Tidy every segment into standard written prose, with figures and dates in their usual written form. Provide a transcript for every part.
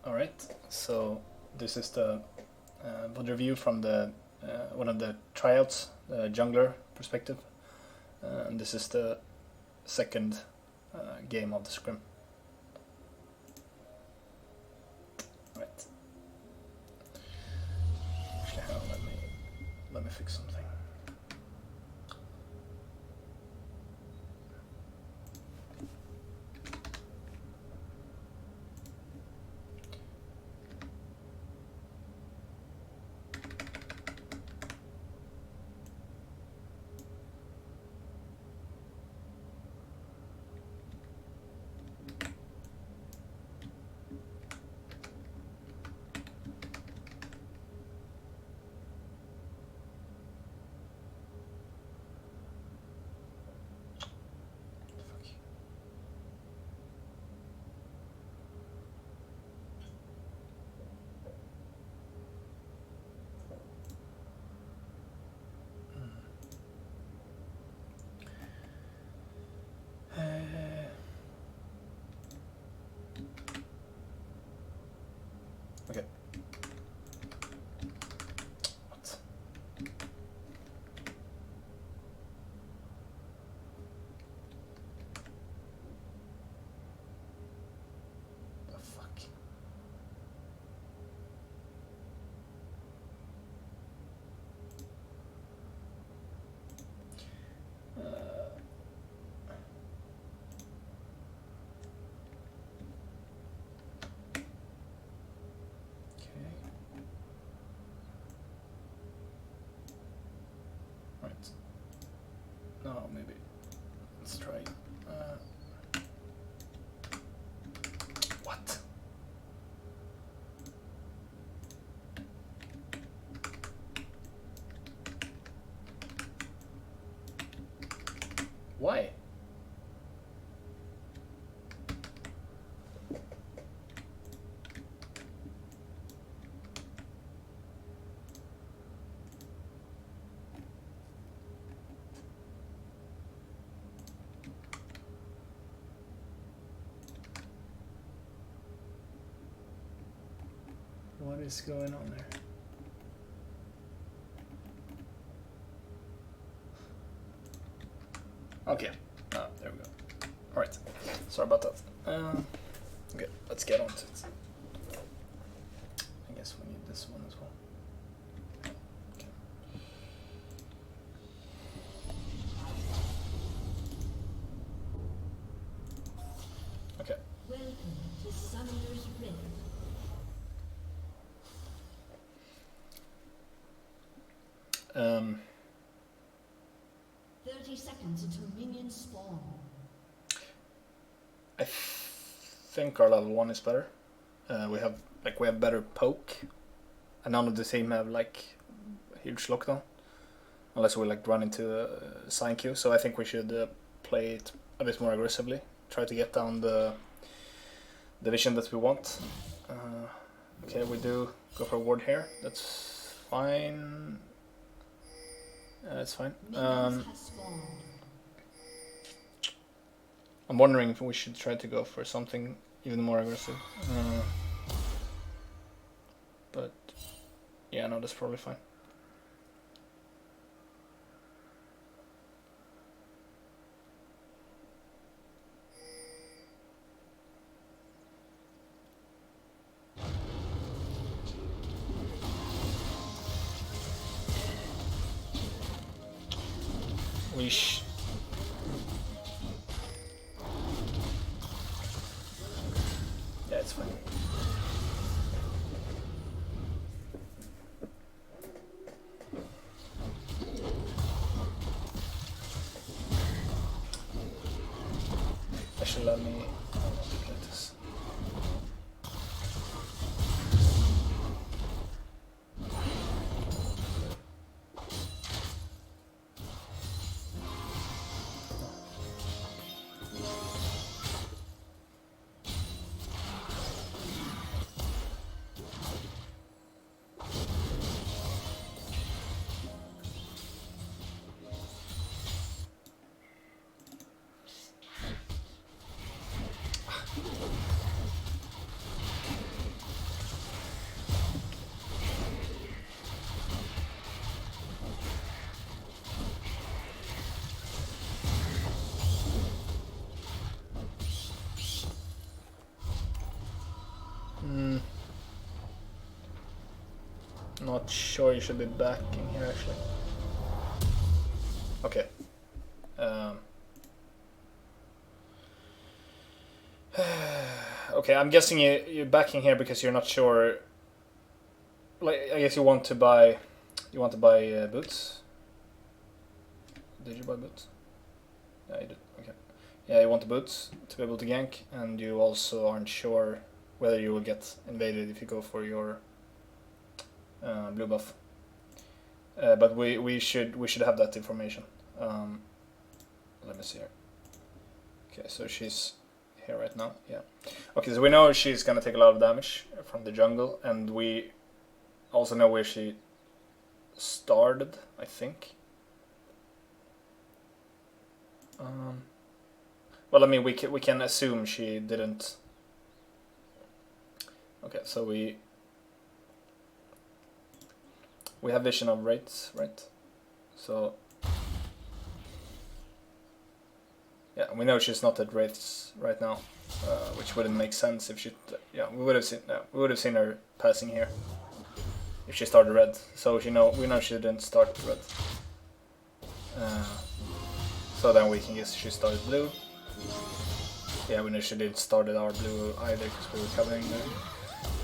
Alright, so this is the Vod review from the one of the tryouts, jungler perspective. And this is the second game of the scrim. Right. Actually, hang on, let me fix something. Okay. What? The fuck? Right. No, maybe. Let's try. What? Why? What is going on there? Okay, there we go. Alright, sorry about that. Okay, let's get on to it. I guess we need this one as well. Okay. Okay. Welcome to Summoner's Rift. 30 seconds until minions spawn. I think our level 1 is better. We have better poke, and none of the team have like huge lockdown, unless we like run into a sign queue. So I think we should play it a bit more aggressively. Try to get down the vision that we want. Okay, we do go for a ward here. That's fine. That's fine. I'm wondering if we should try to go for something even more aggressive. But yeah, no, that's probably fine. Yeah, it's fine. Actually, let me get this. Not sure you should be backing here actually. Okay. Okay, I'm guessing you're backing here because you're not sure. Like, I guess you want to buy boots. Did you buy boots? Yeah, you did. Okay. Yeah, you want the boots to be able to gank, and you also aren't sure whether you will get invaded if you go for your blue buff. But we should have that information. Let me see here. Okay, so she's here right now. Yeah. Okay, so we know she's gonna take a lot of damage from the jungle, and we also know where she started, I think. Well, I mean, we can assume she didn't. Okay, so we have vision of rates, right? So yeah, we know she's not at rates right now, which wouldn't make sense if she. Yeah, we would have seen her passing here if she started red. So we know she didn't start red. So then we can guess she started blue. Yeah, we know she didn't start at our blue either because we were covering there.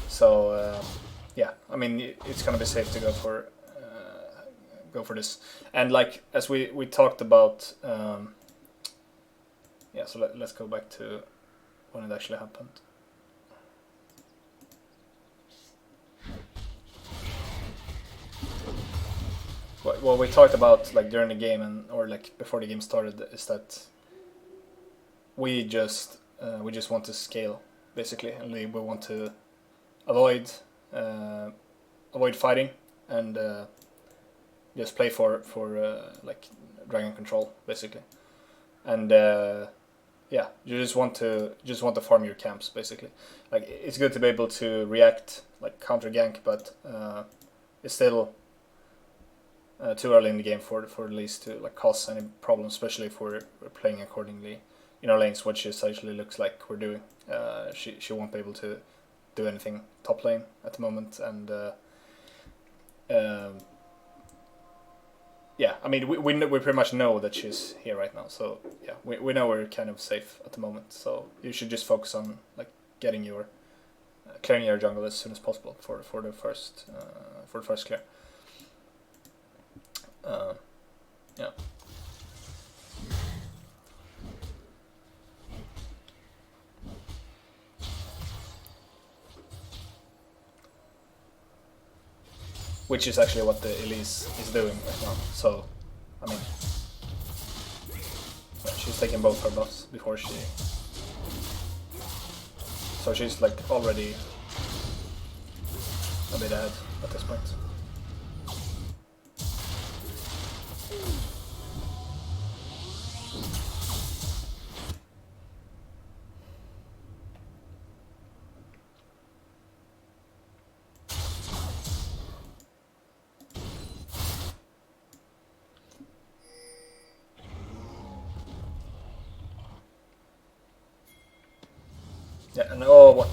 So yeah, I mean it's gonna be safe to go for this. And like as we talked about, yeah. So let's go back to when it actually happened. What we talked about like during the game or like before the game started is that we just want to scale basically, and we want to avoid fighting and just play for like dragon control basically, and yeah, you just want to farm your camps basically. Like it's good to be able to react like counter gank, but it's still too early in the game for at least to like cause any problems, especially if we're playing accordingly in our lanes, which essentially looks like we're doing. She won't be able to do anything top lane at the moment, and yeah, I mean we pretty much know that she's here right now, so yeah, we know we're kind of safe at the moment. So you should just focus on like getting your clearing your jungle as soon as possible for the first clear. Yeah. Which is actually what the Elise is doing right now. So, I mean, yeah, she's taking both her buffs before she. So she's like already a bit ahead at this point. Yeah, and oh, what,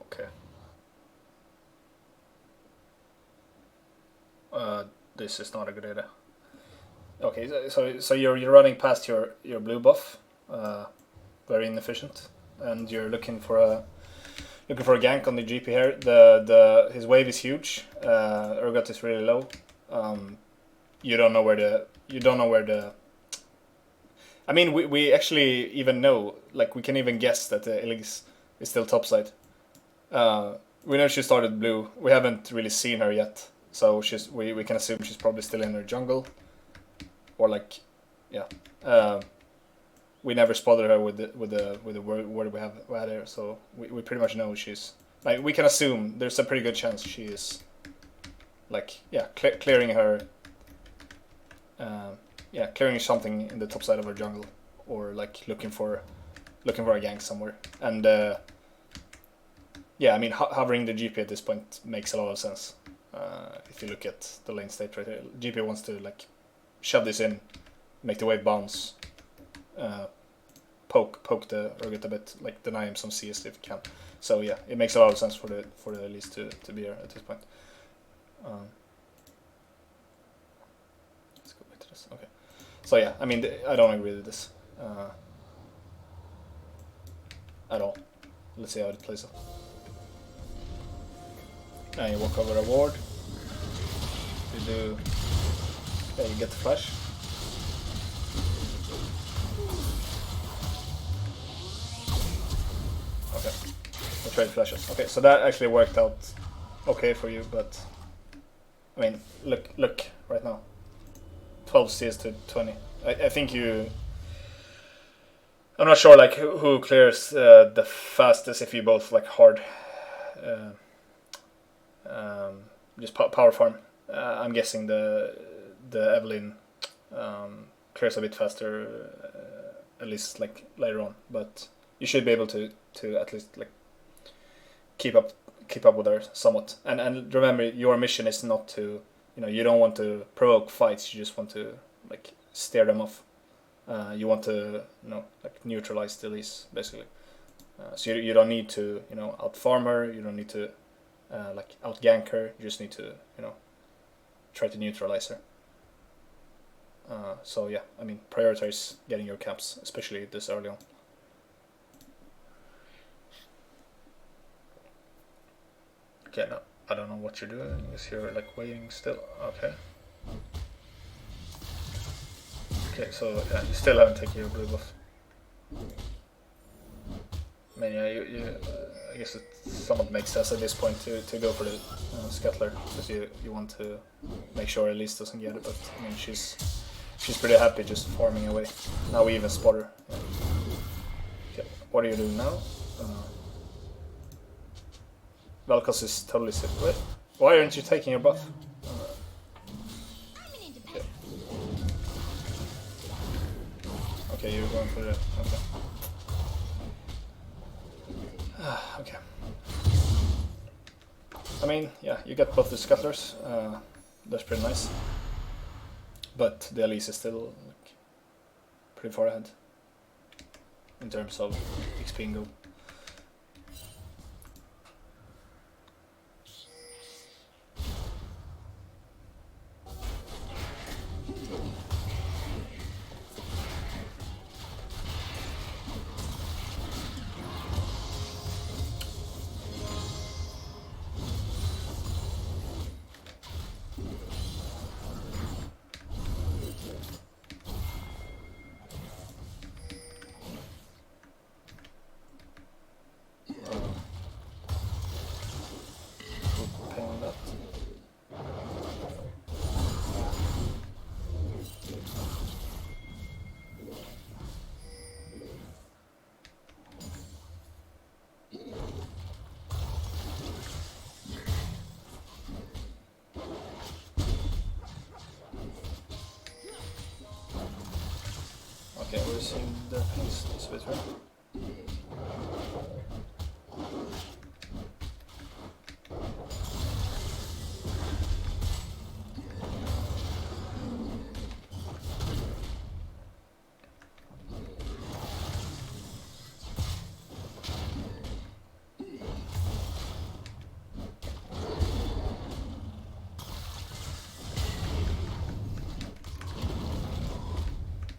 okay. This is not a good idea. Okay, so you're running past your blue buff, very inefficient, and you're looking for a gank on the GP here. His wave is huge. Urgot is really low. You don't know where the. I mean, we actually even know, like we can even guess that the Elise is still topside. We know she started blue. We haven't really seen her yet, so we can assume she's probably still in her jungle, or like, yeah. We never spotted her with the word we had here, so we pretty much know she's like, we can assume there's a pretty good chance she is like, yeah, clearing her. Yeah, clearing something in the top side of her jungle, or like looking for a gank somewhere. And yeah, I mean hovering the GP at this point makes a lot of sense. If you look at the lane state right here, GP wants to like shove this in, make the wave bounce, poke the Urgot a bit, like deny him some CS if you can. So yeah, it makes a lot of sense for the Elise to be here at this point. Let's go back to this. Okay. So yeah, I mean, I don't agree with this at all. Let's see how it plays out. And you walk over a ward. You do. Yeah, you get the flash. Okay. The trade flashes. Okay, so that actually worked out okay for you, but I mean, look right now. 12 CS to 20. I think you. I'm not sure like who clears the fastest if you both like hard. Just power farm. I'm guessing the Evelyn clears a bit faster, at least like later on. But you should be able to at least like keep up with her somewhat. And remember, your mission is not to, you don't want to provoke fights. You just want to like steer them off. You want to like neutralize the Elise basically. So you don't need to out farm her. You don't need to like out gank her. You just need to try to neutralize her. So yeah, I mean, prioritize getting your caps, especially this early on. Okay, no, I don't know what you're doing. Is you're like waiting still? Okay. Okay, so yeah, you still haven't taken your blue buff. I mean, yeah, I guess it somewhat makes sense at this point to go for the scuttler, because you want to make sure Elise doesn't get it. But I mean, she's pretty happy just farming away. Now we even spot her. Yeah. Okay, what are you doing now? Vel'Koz is totally sick. Wait, why aren't you taking your buff? Okay, you're going for it. Okay. Okay. I mean, yeah, you get both the scuttlers. That's pretty nice. But the Elise is still like pretty far ahead in terms of XP and gold. Okay, we're seeing the pace this bit, right?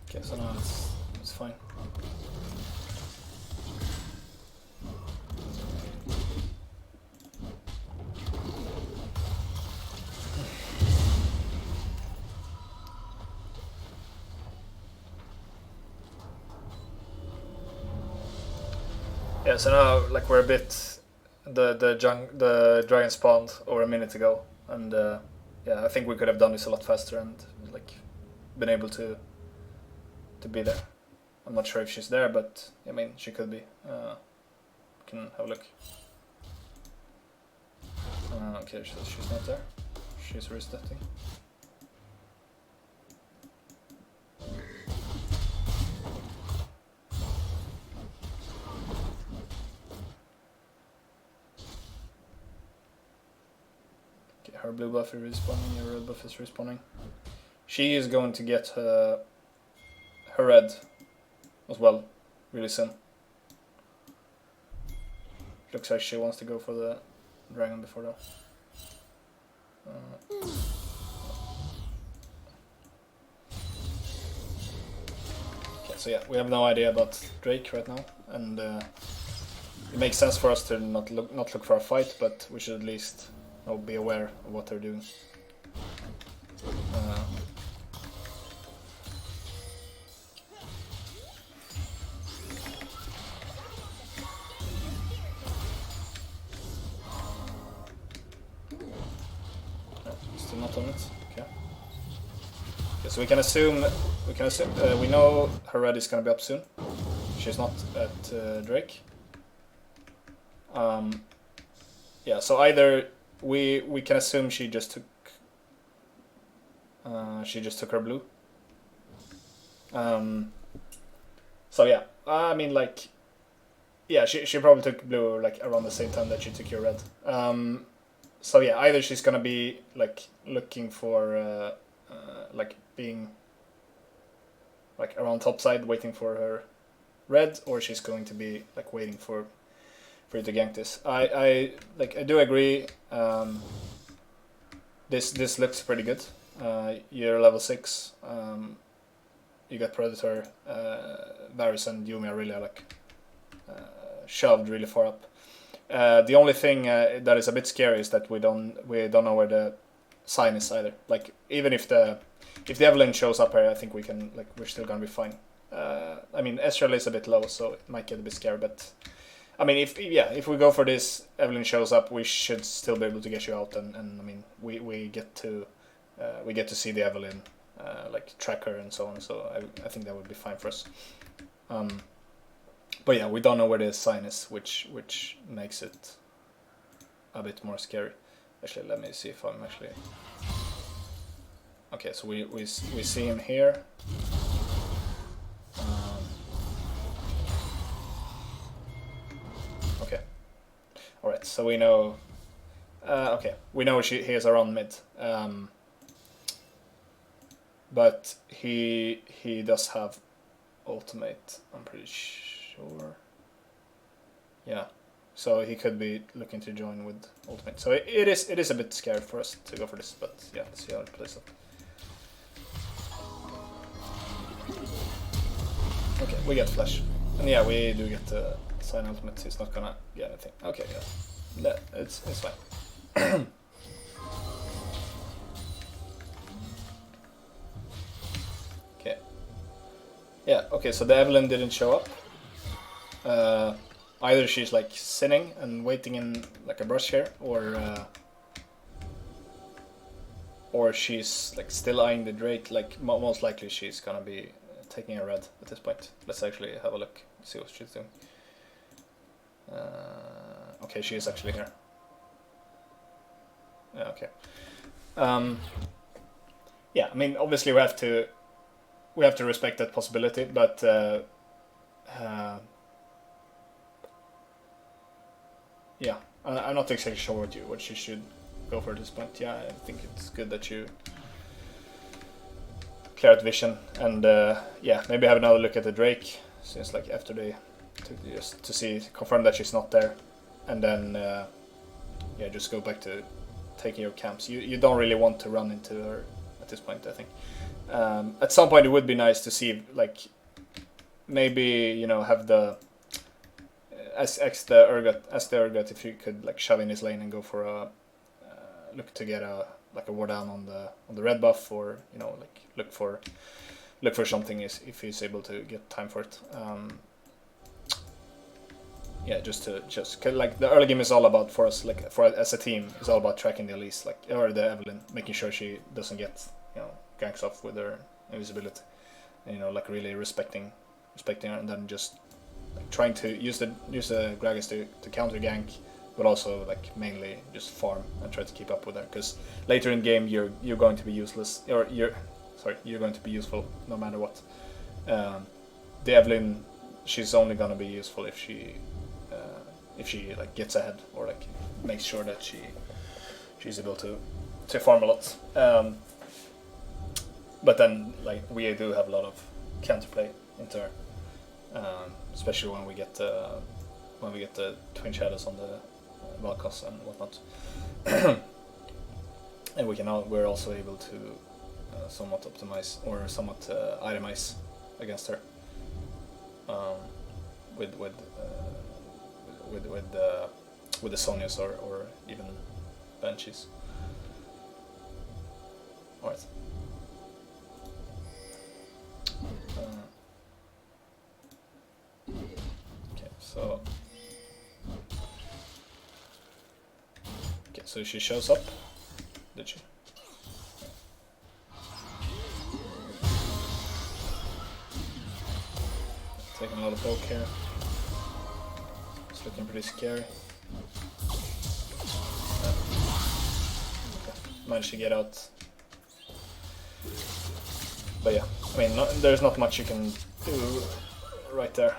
Okay, so now it's fine. Yeah, so now like we're a bit the dragon spawned over a minute ago, and yeah, I think we could have done this a lot faster and like been able to be there. I'm not sure if she's there, but I mean, she could be. Can have a look. Okay, she's not there. She's restarting. Okay, her blue buff is respawning, your red buff is respawning. She is going to get her red as well really soon. Looks like she wants to go for the dragon before though. Okay, so yeah, we have no idea about Drake right now, and it makes sense for us to not look for a fight, but we should at least be aware of what they're doing. Still not on it. Okay. So we can assume we know her red is gonna be up soon. She's not at Drake. Yeah. So either we can assume she just took her blue. So yeah, I mean like, yeah, she probably took blue like around the same time that she took your red. So yeah, either she's gonna be like looking for like being like around topside waiting for her red, or she's going to be like waiting for you to gank this. I do agree. This looks pretty good. You're level 6. You got Predator, Varus and Yumi are really like shoved really far up. The only thing that is a bit scary is that we don't know where the sign is either. Like even if the Evelyn shows up here, I think we're still gonna be fine. I mean, Ezreal is a bit low, so it might get a bit scary. But I mean, if we go for this, Evelyn shows up, we should still be able to get you out. And I mean, we get to see the Evelyn like track her and so on. So I think that would be fine for us. But yeah, we don't know where the sign is, which makes it a bit more scary. Actually, let me see if I'm actually... Okay, so we see him here. Okay. Alright, so we know... okay, we know he is around mid. But he does have ultimate, I'm pretty sure. Yeah, so he could be looking to join with ultimate. So it is a bit scary for us to go for this, but yeah, let's see how it plays out. Okay, we get flash, and yeah, we do get the sign ultimate. He's not gonna get anything. Okay, yeah, it's fine. Okay. Yeah. Okay. So the Evelyn didn't show up. Either she's like sinning and waiting in like a brush here, or she's like still eyeing the Drake. Like most likely she's gonna be taking a red at this point. Let's actually have a look, see what she's doing. Okay, she is actually here. Yeah, okay. Yeah, I mean obviously we have to respect that possibility, but yeah, I'm not exactly sure what you should go for at this point. Yeah, I think it's good that you clear out vision and yeah, maybe have another look at the Drake since like after they just to confirm that she's not there, and then yeah, just go back to taking your camps. You don't really want to run into her at this point, I think. At some point it would be nice to see like maybe have the as the Urgot if you could like shove in his lane and go for a look to get a ward down on the red buff, or like look for something if he's able to get time for it. Yeah, just like the early game is all about for us, like as a team, is all about tracking the Elise, like or the Evelyn, making sure she doesn't get ganks off with her invisibility, and, like really respecting her, and then just like, trying to use the Gragas to counter gank, but also like mainly just farm and try to keep up with her, because later in game you're going to be useless, or you're going to be useful no matter what. The Evelyn, she's only gonna be useful if she like gets ahead, or like makes sure that she's able to farm a lot. But then like we do have a lot of counterplay into her. especially when we get the twin shadows on the Valkos and whatnot. And we're also able to somewhat optimize or somewhat itemize against her with the Sonias or even Banshees. Alright. Okay, so she shows up. Did she? Taking a lot of poke here. It's looking pretty scary. Managed to get out. But yeah, I mean, there's not much you can do right there.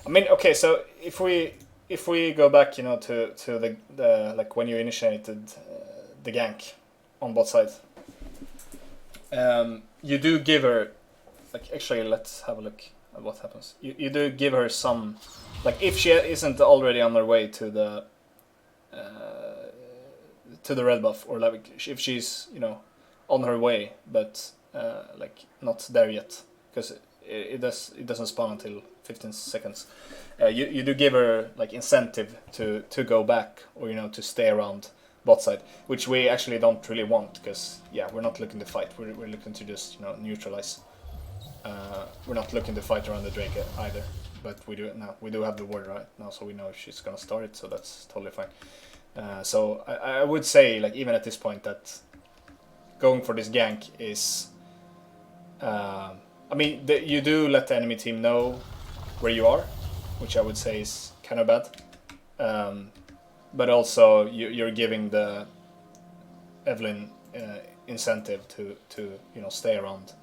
I mean, okay, so if we go back, you know, to the like when you initiated the gank on both sides, you do give her, like, actually, let's have a look at what happens. You do give her some, like, if she isn't already on her way to the red buff, or like if she's, you know, on her way, but like not there yet, because it doesn't spawn until 15 seconds. You do give her like incentive to go back, or, you know, to stay around bot side, which we actually don't really want, because yeah, we're not looking to fight. We're looking to just, you know, neutralize. We're not looking to fight around the Drake either, but we do have the ward right now, so we know if she's gonna start it, so that's totally fine. So I would say, like, even at this point, that going for this gank is, I mean, you do let the enemy team know where you are, which I would say is kind of bad. But also you're giving the Evelyn incentive to you know, stay around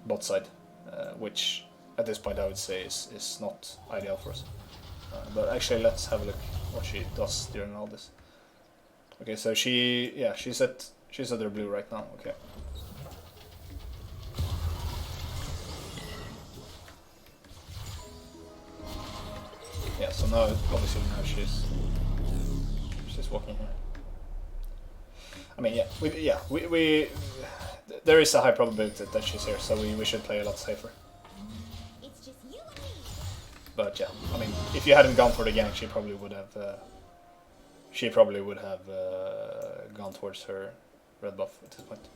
bot side, which at this point I would say is not ideal for us. But actually, let's have a look what she does during all this. Okay, so she's at her blue right now. Okay. Yeah, so now obviously she's walking here. I mean, we there is a high probability that she's here, so we should play a lot safer. It's just you and me. But yeah, I mean, if you hadn't gone for the gank, she probably would have gone towards her red buff at this point.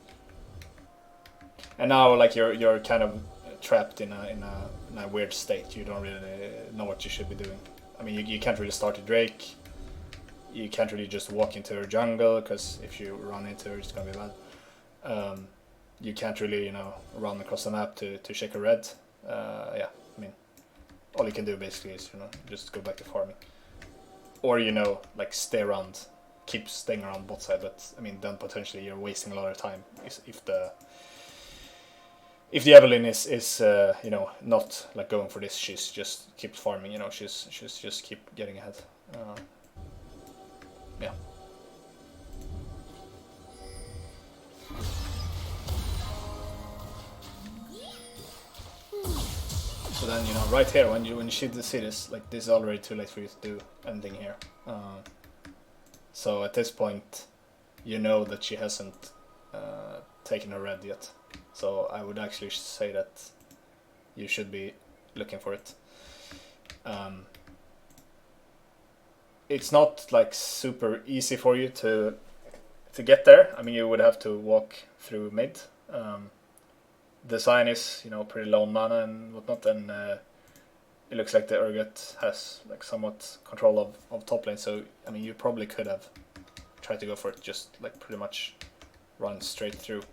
And now, like, you're kind of trapped in a weird state. You don't really know what you should be doing. I mean, you can't really start a Drake. You can't really just walk into her jungle, because if you run into her, it's gonna be bad. You can't really, you know, run across the map to check a red. Yeah, I mean, all you can do basically is, you know, just go back to farming, or, you know, like, stay around, keep staying around bot side. But I mean, then potentially you're wasting a lot of time if the Evelyn is you know, not like going for this. She's just keeps farming, you know. She's just keep getting ahead. Yeah. So then, you know, right here, when you see this, like, this is already too late for you to do anything here. So at this point, you know that she hasn't taken a red yet. So I would actually say that you should be looking for it. It's not, like, super easy for you to get there. I mean, you would have to walk through mid. The sign is, you know, pretty low mana and whatnot, and it looks like the Urgot has, like, somewhat control of top lane. So I mean, you probably could have tried to go for it, just, like, pretty much run straight through,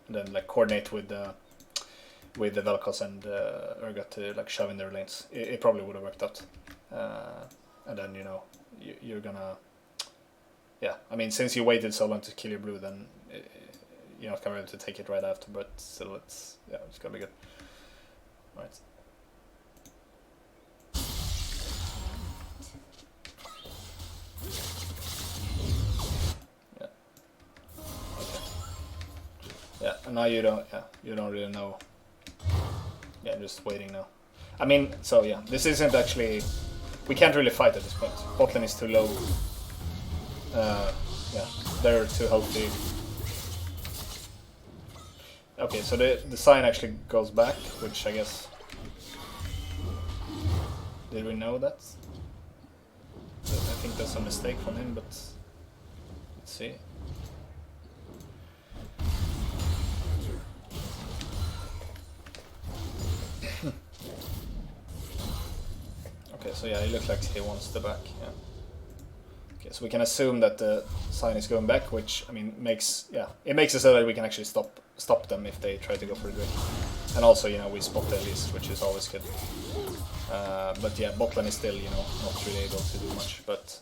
and then, like, coordinate with the Vel'Koz and Urgot to, like, shove in their lanes. It probably would have worked out. And then, you know, you're gonna, yeah, I mean, since you waited so long to kill your blue, then you're not gonna be able to take it right after, but still, it's gonna be good. Right. Yeah. Okay. Yeah, and now you don't really know yeah, just waiting now. I mean, so yeah, this isn't actually... We can't really fight at this point. Botlane is too low. Yeah, they're too healthy. Okay, so the sign actually goes back, which I guess... Did we know that? I think that's a mistake from him, but... Let's see. Okay, so yeah, it looks like he wants the back, yeah. Okay, so we can assume that the sign is going back, which, I mean, makes it so that we can actually stop them if they try to go for the Drake. And also, you know, we spot the Elise, which is always good. But yeah, botlane is still, you know, not really able to do much, but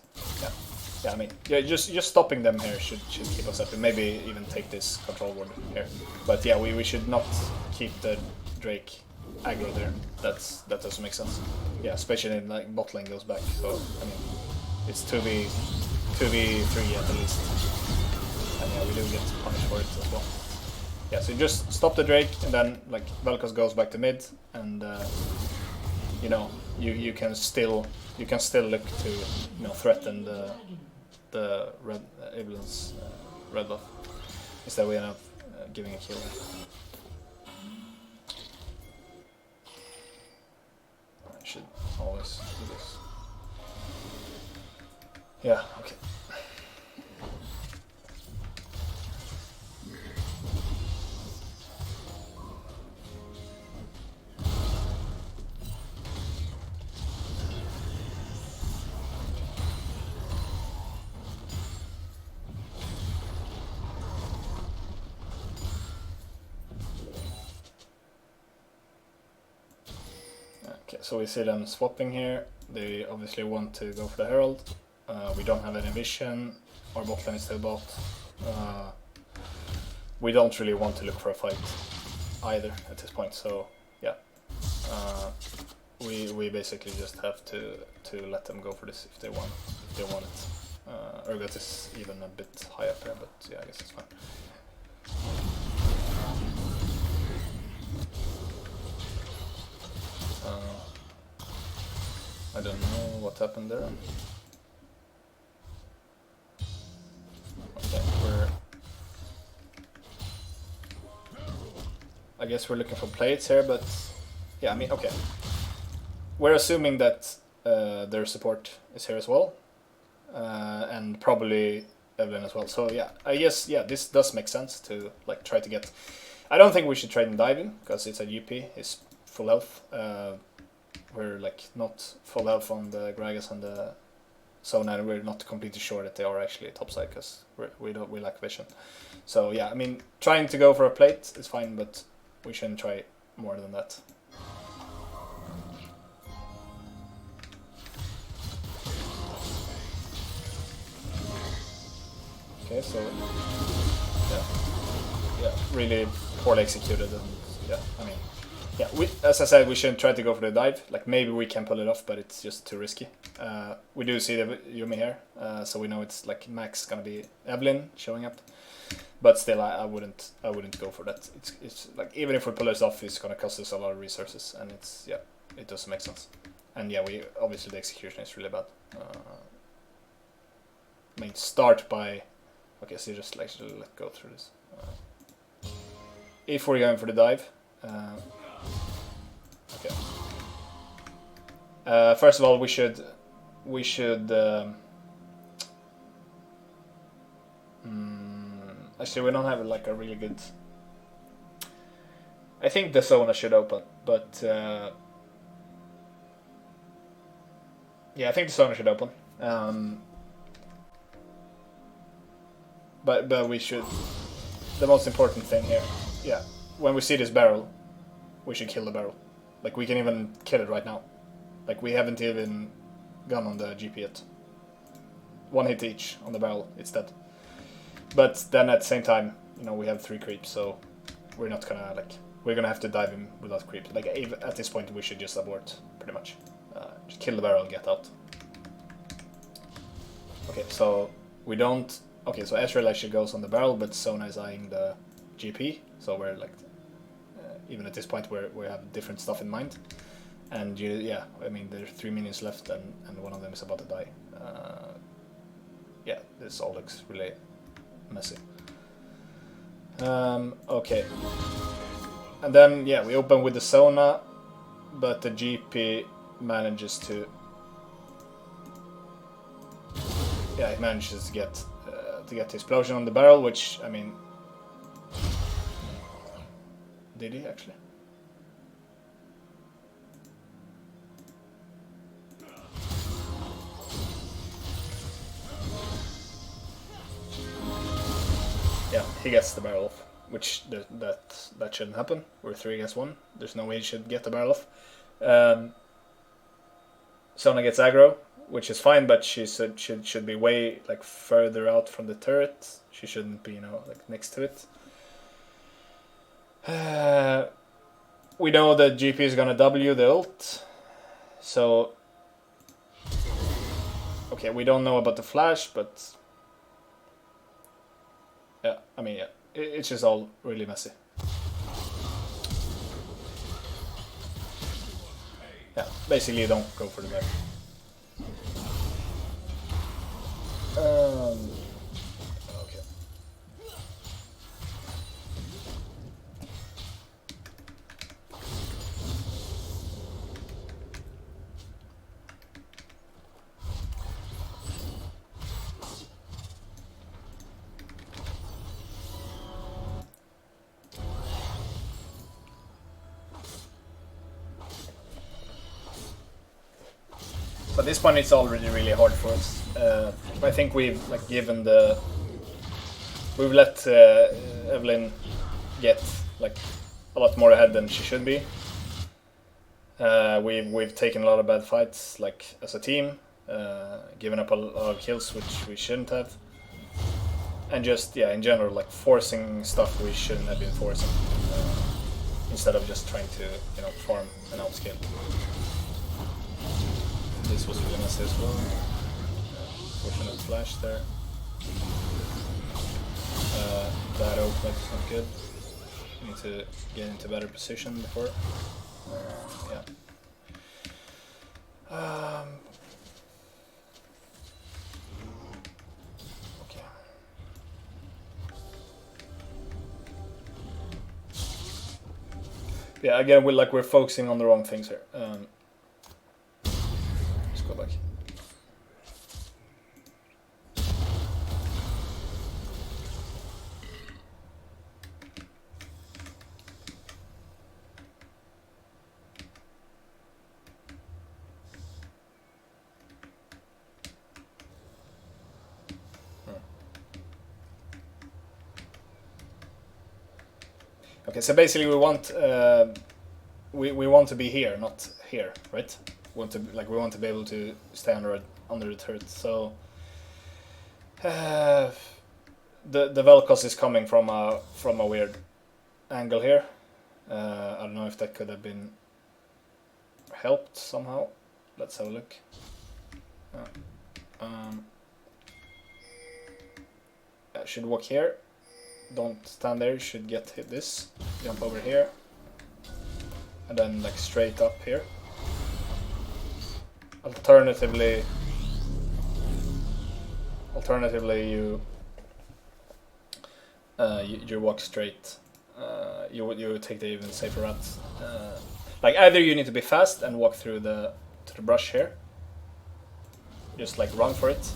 yeah, I mean, yeah, just stopping them here should keep us happy. Maybe even take this control ward here. But yeah, we should not keep the Drake aggro there. That doesn't make sense. Yeah, especially in like bot lane goes back. So I mean, it's 2v3 at the least. And yeah, we do get punished for it as well. Yeah, so you just stop the Drake, and then like Vel'Koz goes back to mid, and you know, you can still look to, you know, threaten the red Evelyn's red buff instead we end up giving a kill. I should always do this. Yeah, okay. Okay, so we see them swapping here. They obviously want to go for the Herald. We don't have any vision. Our bot lane is still bot. We don't really want to look for a fight either at this point, so yeah. We basically just have to let them go for this if they want it. Urgot is even a bit high up here, but yeah, I guess it's fine. I don't know what happened there. Okay, I guess we're looking for plates here, but yeah, I mean, okay. We're assuming that their support is here as well, and probably Evelyn as well. So yeah, I guess, yeah, this does make sense to like try to get... I don't think we should trade in diving, because it's a UP, it's full health. We're like not full health on the Gragas and the Sona, and we're not completely sure that they are actually topside, because we lack vision. So yeah, I mean, trying to go for a plate is fine, but we shouldn't try more than that. Okay, so yeah, really poorly executed, and yeah, I mean, yeah, as I said, we shouldn't try to go for the dive. Like, maybe we can pull it off, but it's just too risky. We do see the Yumi here, so we know it's like max gonna be Evelyn showing up. But still, I wouldn't go for that. It's like, even if we pull this off, it's gonna cost us a lot of resources, and it's, yeah, it doesn't make sense. And yeah, obviously the execution is really bad. I mean, start by... Okay, so you just like let go through this. If we're going for the dive, okay. First of all, we should. Actually, we don't have like a really good. I think the Sona should open, but yeah, I think the Sona should open. But we should. The most important thing here, yeah, when we see this barrel, we should kill the barrel. Like, we can even kill it right now. Like, we haven't even gone on the GP yet. One hit each on the barrel, it's dead. But then at the same time, you know, we have 3 creeps, so we're not gonna, like, we're gonna have to dive in without creep. Like, at this point, we should just abort, pretty much. Just kill the barrel and get out. Okay, so we don't... Okay, so Ezreal actually goes on the barrel, but Sona is eyeing the GP, so we're like even at this point we have different stuff in mind. And yeah, I mean there's 3 minions left and one of them is about to die. Yeah, this all looks really messy. Okay. And then yeah, we open with the Sona, but the GP manages to he manages to get the explosion on the barrel, which I mean, did he actually? Yeah, he gets the barrel off, which that shouldn't happen. We're 3 against 1. There's no way he should get the barrel off. Sona gets aggro, which is fine, but she should be way like further out from the turret. She shouldn't be, you know, like next to it. We know that GP is gonna W the ult, so okay, we don't know about the flash, but yeah, I mean, yeah, it's just all really messy. Yeah, basically you don't go for the back. Okay. But this one it's already really hard for us. I think we've like we've let Evelyn get like a lot more ahead than she should be. We've taken a lot of bad fights like as a team, given up a lot of kills which we shouldn't have, and just yeah in general like forcing stuff we shouldn't have been forcing, instead of just trying to, you know, farm and outscale. This was really messy as well. Fortunate flash there. That ultimate is not good. We need to get into better position before. Yeah. Okay. Yeah, again, we're focusing on the wrong things here. Let's go back. Okay, so basically we want we want to be here, not here, right? We want to be able to stay under the turret. So the Vel'Koz is coming from a weird angle here. I don't know if that could have been helped somehow. Let's have a look. I should walk here. Don't stand there, you should get hit this. Jump over here. And then like straight up here. Alternatively you walk straight. You would take the even safer route. Like either you need to be fast and walk through to the brush here. Just like run for it.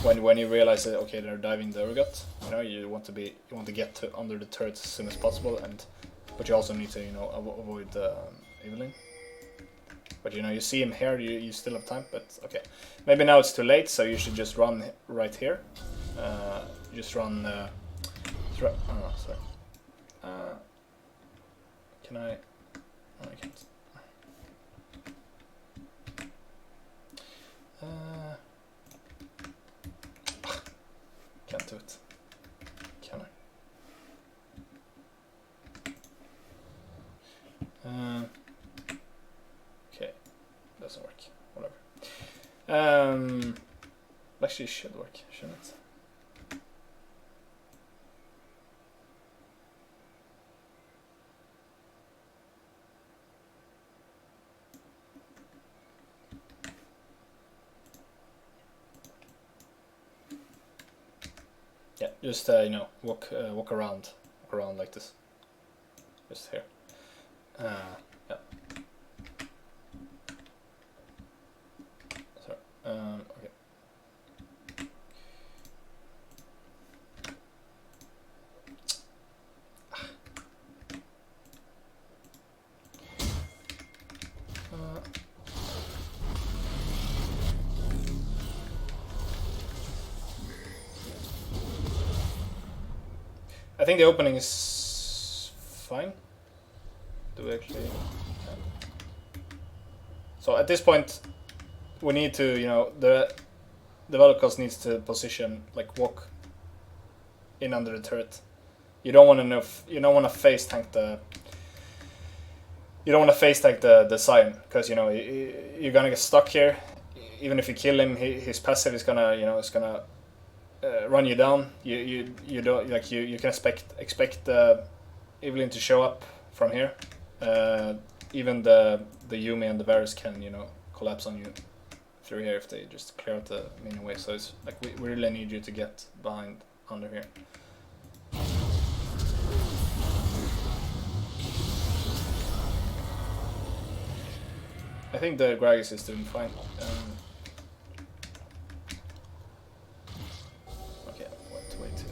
When you realize that okay they're diving the Urgot, you know you want to get to under the turret as soon as possible, but you also need to, you know, avoid Evelyn. But you know you see him here, you still have time. But okay, maybe now it's too late, so you should just run right here. Just run. Oh no, sorry. Can I? No, I can't. Can't do it. Can I? Okay, doesn't work. Whatever. Actually, it should work, shouldn't it? Just you know, walk around like this. Just here. Yeah. Sorry. Okay. I think the opening is fine. Do we actually? Yeah. So at this point, we need to, you know, the Vel'Koz needs to position, like walk in under the turret. You don't want to face tank the. You don't want to face tank the Sion, because you know you're gonna get stuck here. Even if you kill him, his passive is gonna, you know, run you down. You don't like you can expect Evelyn to show up from here. Even the Yuumi and the Varus can, you know, collapse on you through here if they just clear out the minion wave. So it's like we really need you to get behind under here. I think the Gragas is doing fine. Okay, what way to?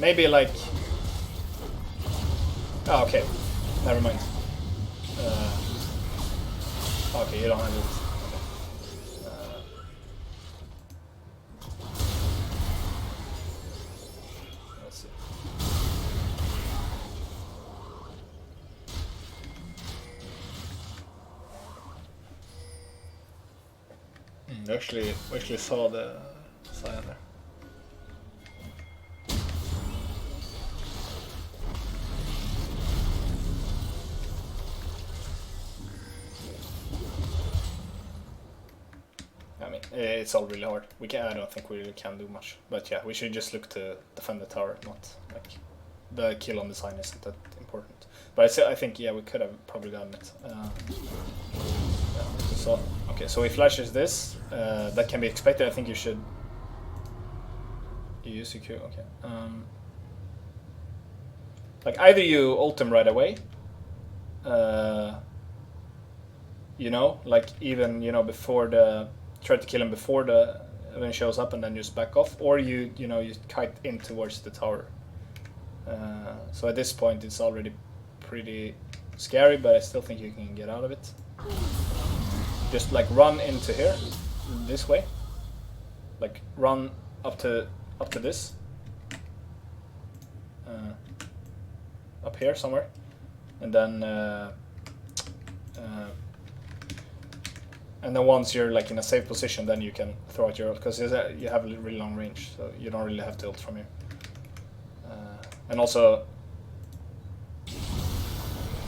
Maybe like. Oh, okay. Never mind. Okay, you don't have it. Okay. Let's see. We actually saw the Sion there. It's all really hard. I don't think we really can do much. But yeah, we should just look to defend the tower, not like the kill on the Sion isn't that important. But I think yeah, we could have probably gotten it. Yeah, so okay, so he flashes this. That can be expected. I think you should. You use your Q. Okay. Like either you ult him right away. You know, like even, you know, before the. Try to kill him before the event shows up, and then just back off, or you kite in towards the tower. So at this point, it's already pretty scary, but I still think you can get out of it. Just like run into here, this way. Like run up to this. Up here somewhere, and then. And then once you're like in a safe position, then you can throw out your ult, because you have a really long range, so you don't really have to ult from here. And also,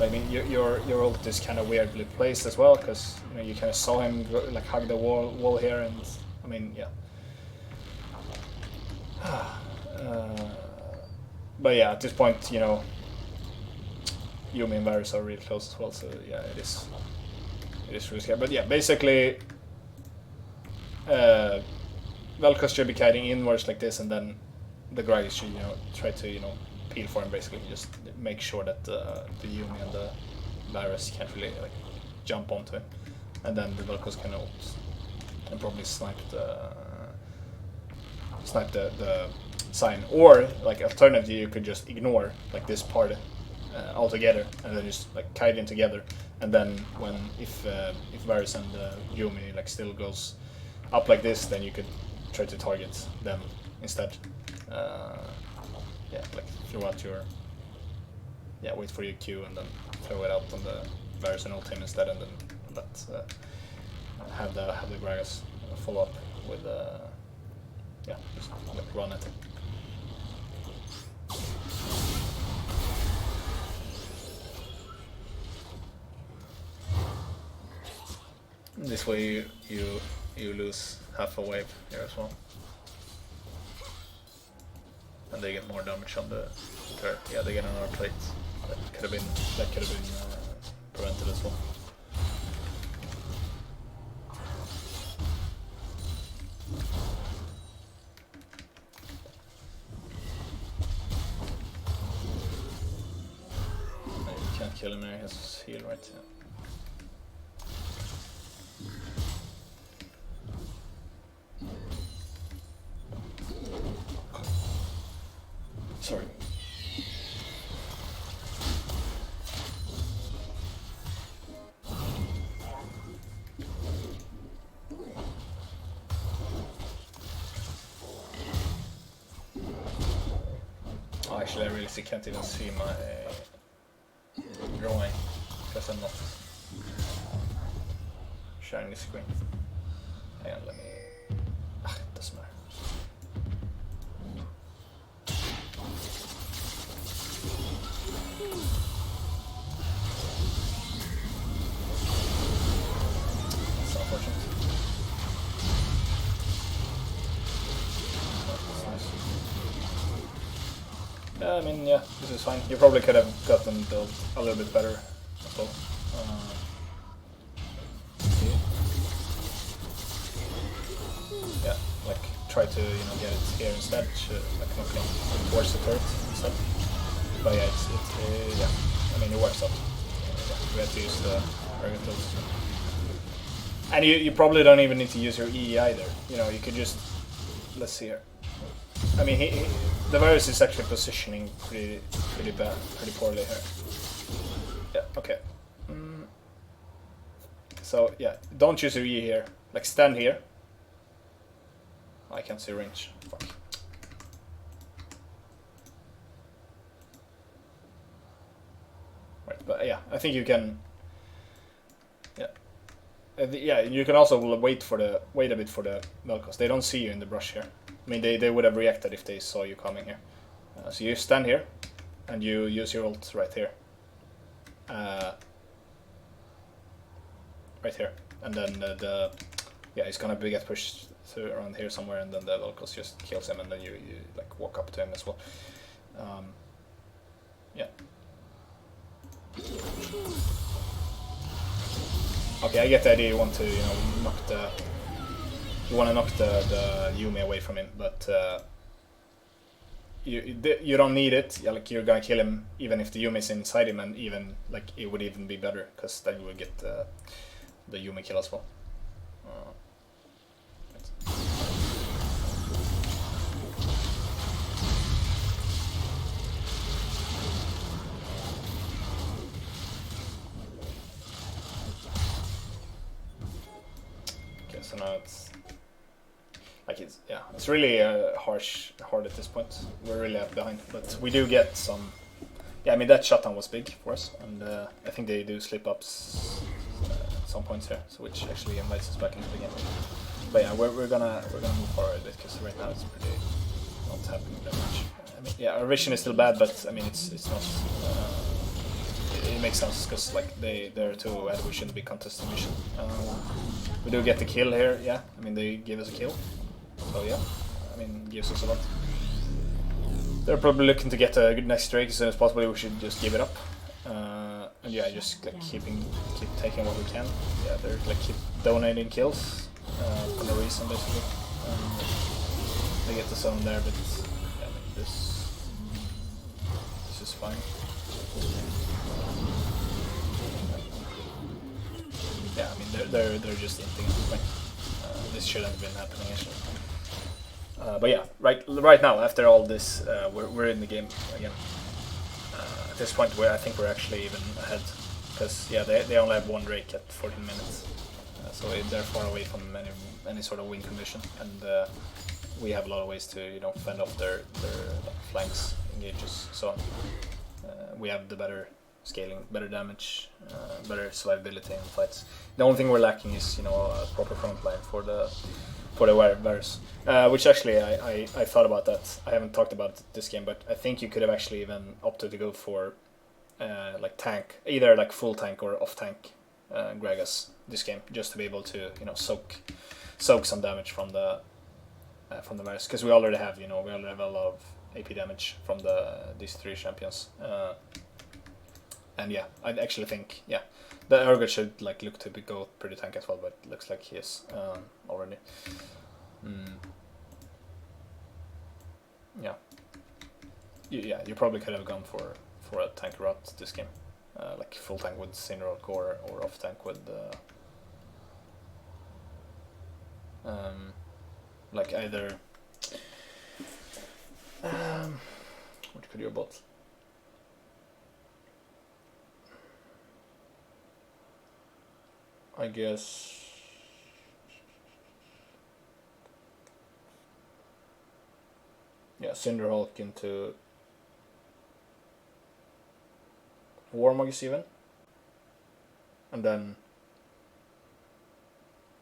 I mean, your ult is kind of weirdly placed as well, because you know you kind of saw him go, like hug the wall here, and I mean, yeah. But yeah, at this point, you know, Yuumi and Varus are really close as well, so yeah, it is really scary. But yeah, basically, Vel'Koz should be kiting inwards like this, and then the Gragas should, you know, try to, you know, peel for him, basically. Just make sure that the Yuumi and the Varus can't really like jump onto him, and then the Vel'Koz can ult and probably snipe the Sion. Or like alternatively, you could just ignore like this part altogether, and then just like kite in together. And then if Varus and Yuumi like still goes up like this, then you could try to target them instead. Yeah, like throw out your wait for your Q and then throw it out on the Varus and ult him instead, and then let have the Gragas follow up with just like run at it. This way you lose half a wave here as well. and they get more damage on the turret. Yeah, they get another plate. That could have been prevented as well. You can't kill him there. He has heal right. Yeah. Sorry. Oh, actually, I really can't even see my drawing because I'm not sharing the screen. Hang on, let me. It doesn't matter. That's unfortunate. I mean, yeah, this is fine. You probably could have gotten built a little bit better as well. Yeah, like try to get it here instead, like knocking towards the turret instead. But yeah, yeah. I mean, it works out. Yeah, we have to use the regular tools. And you probably don't even need to use your E either. You could just, let's see here. I mean, the virus is actually positioning pretty poorly here. Yeah, okay. So yeah, don't use your E here. Like stand here. I can't see range. Fuck. Right, but yeah, I think you can. Yeah. Yeah, you can also wait a bit for the Velcos. They don't see you in the brush here. I mean, they would have reacted if they saw you coming here. So you stand here, and you use your ult right here. Right here. And then yeah, he's gonna get pushed through around here somewhere, and then the Velcos just kills him, and then you like walk up to him as well. Yeah. Okay, I get the idea. You want to knock the Yumi away from him, but you don't need it. Yeah, like you're gonna kill him even if the Yumi is inside him, and even like it would even be better because then you will get the Yumi kill as well. Okay, so now it's like it's really hard at this point. We're really up behind, but we do get some. Yeah, I mean that shutdown was big for us, and I think they do slip up at some points here, so which actually invites us back into the game. But yeah, we're gonna move forward a bit because right now it's pretty not happening that much. I mean, yeah, our vision is still bad, but I mean it's not. It makes sense because like they're too and we shouldn't be contesting vision. We do get the kill here. Yeah, I mean they give us a kill. So yeah, I mean, gives us a lot. They're probably looking to get a good next streak as soon as possible. We should just give it up. And yeah, just like keep taking what we can. Yeah, they're like keep donating kills for no reason basically. They get the zone there, but yeah, I mean, this is fine. Yeah, I mean they're just inting at this point. This shouldn't have been happening actually. But yeah, right now after all this, we're in the game again. At this point, I think we're actually even ahead because yeah, they only have one Drake at 14 minutes, so they're far away from any sort of win condition, and we have a lot of ways to fend off their like, flanks, engages, so on. We have the better scaling, better damage, better survivability in fights. The only thing we're lacking is a proper front line for the virus, which actually I thought about that. I haven't talked about this game, but I think you could have actually even opted to go for like tank, either like full tank or off tank Gragas this game, just to be able to soak some damage from the virus, because we already have a lot of AP damage from these 3 champions. And yeah, I actually think the Urgot should like look to go pretty tank as well, but it looks like he is already. Yeah. You probably could have gone for a tank route this game, like full tank with Cinderhulk or off tank with like either what could you bot? I guess Cinderhulk into Warmog even, and then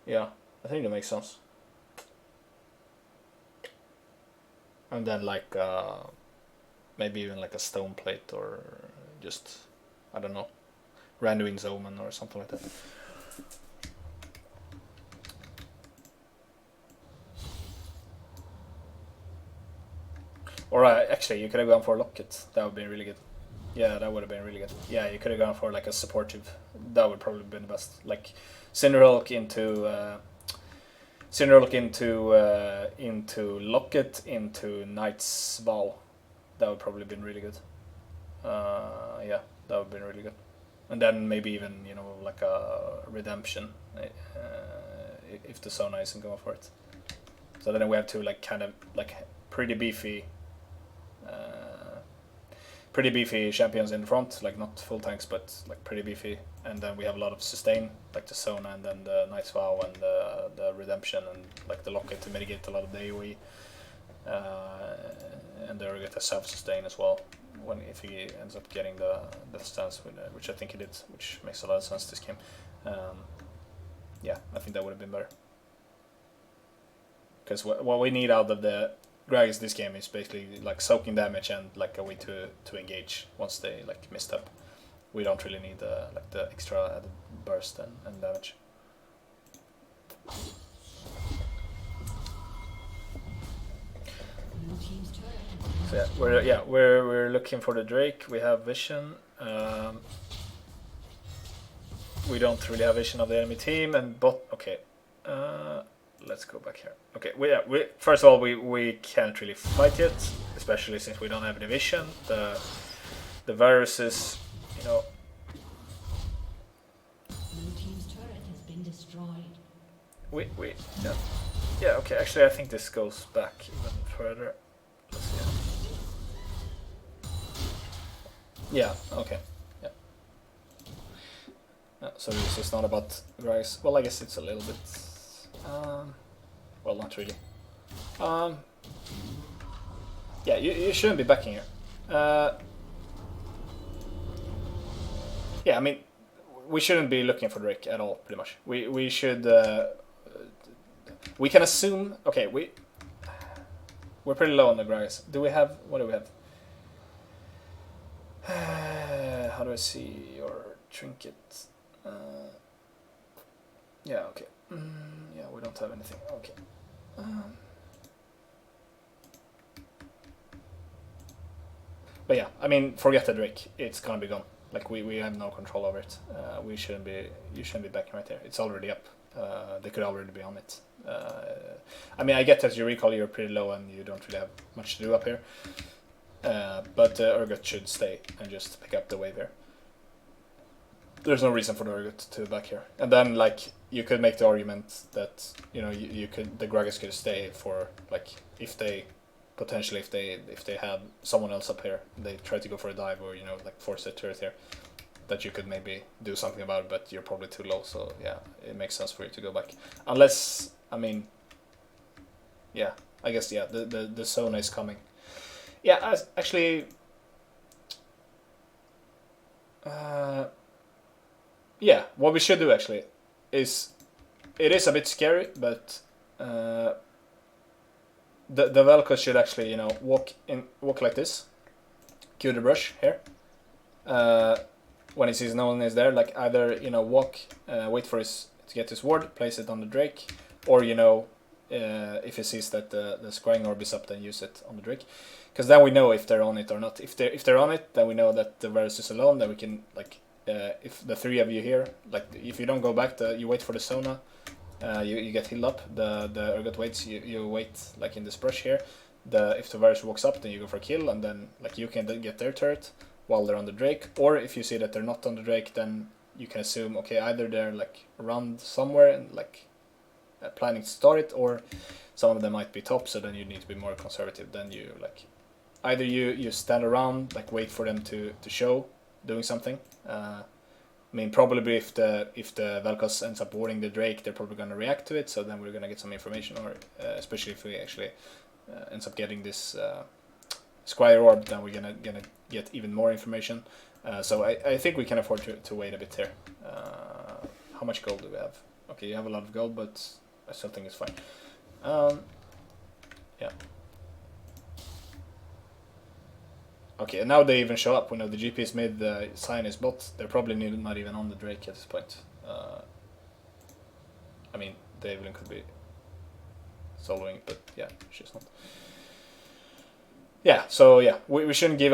I think that makes sense. And then like maybe even like a stone plate or just I don't know, Randuin's Omen or something like that. Or actually, you could have gone for Locket. That would have been really good. Yeah, that would have been really good. Yeah, you could have gone for like a supportive. That would probably have been the best. Like Cinderhulk into Locket into Knight's Vow. That would probably have been really good. Yeah, that would have been really good. And then maybe even like a redemption if the Sona isn't going for it. So then we have two like kind of like pretty beefy champions in front, like not full tanks but like pretty beefy, and then we have a lot of sustain like the Sona and then the Knight's Vow and the redemption and like the Locket to mitigate a lot of the AoE, and the Urgot has self-sustain as well if he ends up getting the stance with which I think he did, which makes a lot of sense this game. Yeah, I think that would have been better, because what we need out of the Gragas this game is basically like soaking damage and like a way to engage once they like missed up. We don't really need like the extra added burst and damage. So we're looking for the Drake. We have vision. We don't really have vision of the enemy team and bot. Okay. Let's go back here. Okay, we first of all we can't really fight yet, especially since we don't have any vision. The viruses, Blue team's turret has been destroyed. Yeah. Okay. Actually, I think this goes back even further. Let's see. Yeah. Okay. Yeah. So this is not about Gragas. Well, I guess it's a little bit. Well, not really. Yeah, you shouldn't be backing here. Yeah, I mean, we shouldn't be looking for Drake at all, pretty much. We should. We can assume. Okay, we're pretty low on the Gragas. Do we have? What do we have? How do I see your trinket? Yeah. Okay. Yeah, we don't have anything. Okay. But yeah, I mean, forget the Drake. It's gonna be gone. Like we have no control over it. You shouldn't be backing right there. It's already up. They could already be on it. I mean, I get that you recall you're pretty low and you don't really have much to do up here. But Urgot should stay and just pick up the wave here. There's no reason for the Urgot to back here. And then like you could make the argument that you could the Gragas could stay for like if they have someone else up here, they try to go for a dive or like force a turret here, that you could maybe do something about it, but you're probably too low. So yeah, it makes sense for you to go back. Unless I mean, yeah, I guess the Sona is coming. Yeah, actually. Yeah, what we should do actually is, it is a bit scary, but the Vel'Koz should actually walk like this, cue the brush here. When he sees no one is there, like either walk, wait for to get his ward, place it on the Drake, or if he sees that the scrying orb is up, then use it on the Drake, because then we know if they're on it or not. If they're on it, then we know that the Varus is alone. Then we can like if the three of you here, like if you don't go back, you wait for the Sona. You get healed up. The Urgot waits. You wait like in this brush here. If the Varus walks up, then you go for a kill, and then like you can get their turret while they're on the Drake. Or if you see that they're not on the Drake, then you can assume okay, either they're like around somewhere and like planning to start it, or some of them might be top. So then you need to be more conservative. Then you like either you stand around, like wait for them to show doing something. I mean, probably if the Vel'Koz ends up warding the Drake, they're probably gonna react to it. So then we're gonna get some information, or especially if we actually ends up getting this Scryer orb, then we're gonna get even more information. So I think we can afford to wait a bit here. How much gold do we have? Okay, you have a lot of gold, but I still think it's fine. Yeah. Okay, and now they even show up. We know the GP's made the sign is bot. They're probably not even on the Drake at this point. I mean, the Evelyn could be soloing, but yeah, she's not. Yeah, so yeah, we shouldn't give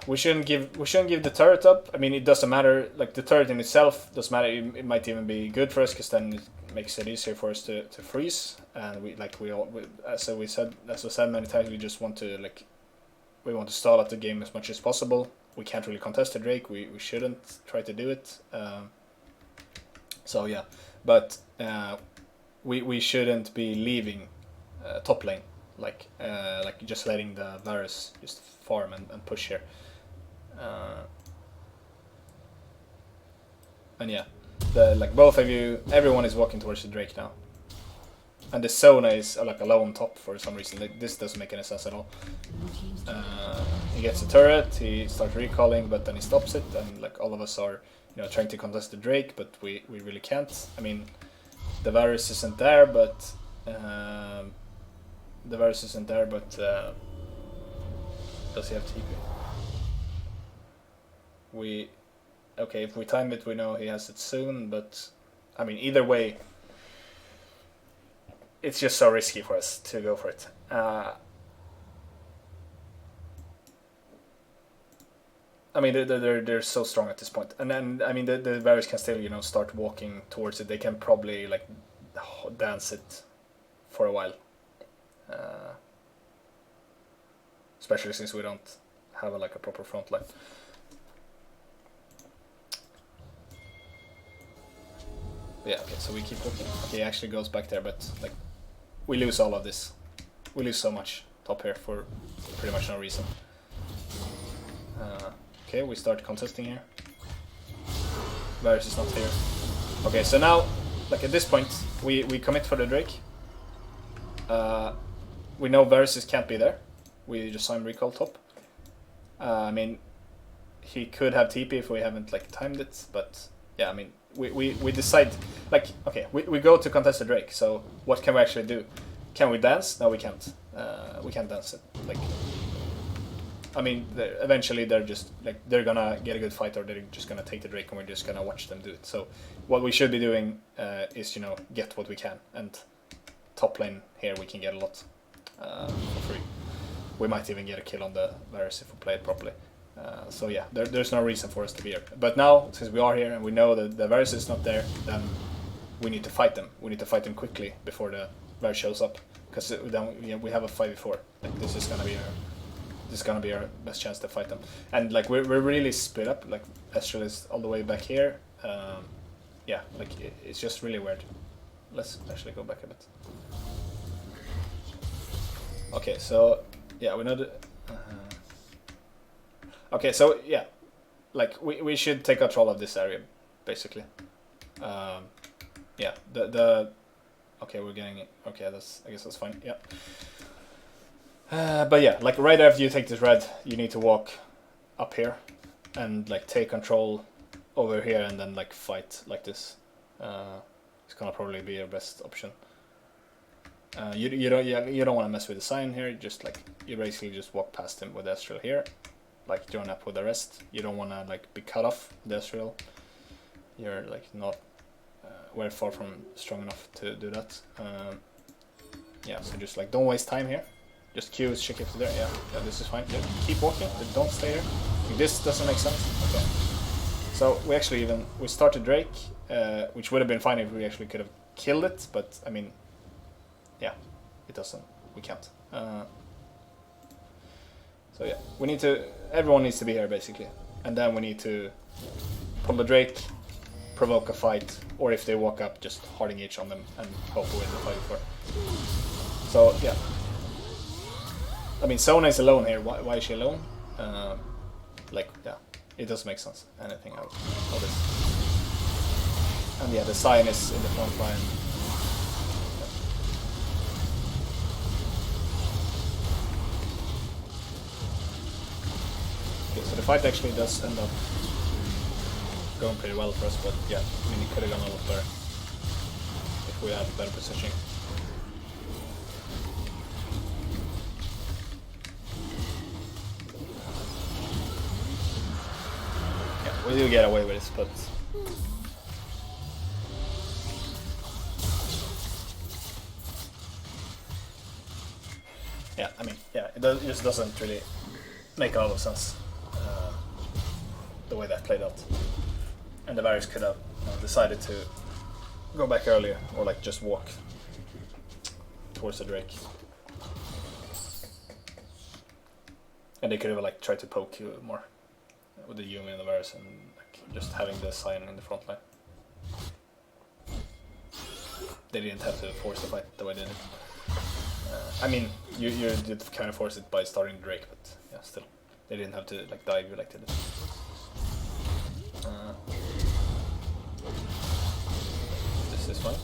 we shouldn't give the turret up. I mean, it doesn't matter. Like the turret in itself doesn't matter. It might even be good for us because then it makes it easier for us to freeze. And as I said many times, we just want to we want to stall out the game as much as possible. We can't really contest the Drake. We shouldn't try to do it. So yeah, but we shouldn't be leaving top lane. Like just letting the Varus just farm and push here. And yeah, both of you, everyone is walking towards the Drake now. And the Sona is like alone top for some reason. This doesn't make any sense at all. He gets a turret, he starts recalling, but then he stops it, and like all of us are, trying to contest the Drake, but we really can't. I mean, the Varus isn't there, but does he have TP? Okay, if we time it, we know he has it soon, but I mean, either way, it's just so risky for us to go for it. I mean, they're so strong at this point, and then I mean, the Varus can still start walking towards it. They can probably like dance it for a while. Especially since we don't have a proper front line. Yeah, okay, so we keep looking. Okay, he actually goes back there, but we lose all of this. We lose so much top here for pretty much no reason. Okay, we start contesting here. Varus is not here. Okay, so now, at this point, we commit for the Drake. We know Varus can't be there. We just saw him recall top. I mean, he could have TP if we haven't timed it, but yeah, I mean, we decide okay, we go to contest the Drake. So what can we actually do? Can we dance? No, we can't. We can't dance it. I mean, eventually they're just they're gonna get a good fight, or they're just gonna take the Drake, and we're just gonna watch them do it. So what we should be doing is get what we can, and top lane here we can get a lot for free. We might even get a kill on the Varus if we play it properly. So yeah, there's no reason for us to be here. But now, since we are here and we know that the Varus is not there, then we need to fight them. We need to fight them quickly before the Varus shows up, because then we have a 5v4. This is gonna be our best chance to fight them. And we're really split up. Estral is all the way back here. Yeah, it's just really weird. Let's actually go back a bit. Okay, so yeah, we know the. Okay, so yeah, we should take control of this area, basically. Yeah, okay, we're getting it. Okay, I guess that's fine. Yeah. But yeah, right after you take this red, you need to walk up here and take control over here, and then fight like this. It's gonna probably be your best option. You don't want to mess with the sign here. Just you basically just walk past him with Estral here, join up with the rest. You don't want to be cut off with Estral. You're not very far from strong enough to do that. yeah, so just like don't waste time here. Just Q is check if there. Yeah, this is fine. Yeah, keep walking. Don't stay here. This doesn't make sense. Okay. So we actually we started Drake, which would have been fine if we actually could have killed it, but I mean, yeah, it doesn't. We can't. So yeah, we need to. Everyone needs to be here basically, and then we need to pull the Drake, provoke a fight, or if they walk up, just hard engage on them and hope we win the fight before. So yeah, I mean, Sona is alone here. Why is she alone? Like yeah, it doesn't make sense. Anything out of this. And yeah, the Sion is in the front line. Okay, so the fight actually does end up going pretty well for us, but yeah, I mean, it could have gone a lot better if we had better positioning. Yeah, we do get away with this, but yeah, I mean, yeah, it just doesn't really make a lot of sense the way that played out. And the Varys could have decided to go back earlier, or like just walk towards the Drake. And they could have like tried to poke you more with the Yumi and the Varys, and like just having the Sion in the front line. They didn't have to force the fight the way they did. I mean, you did kind of force it by starting Drake, but yeah, still, they didn't have to like dive you like they did. This is fine.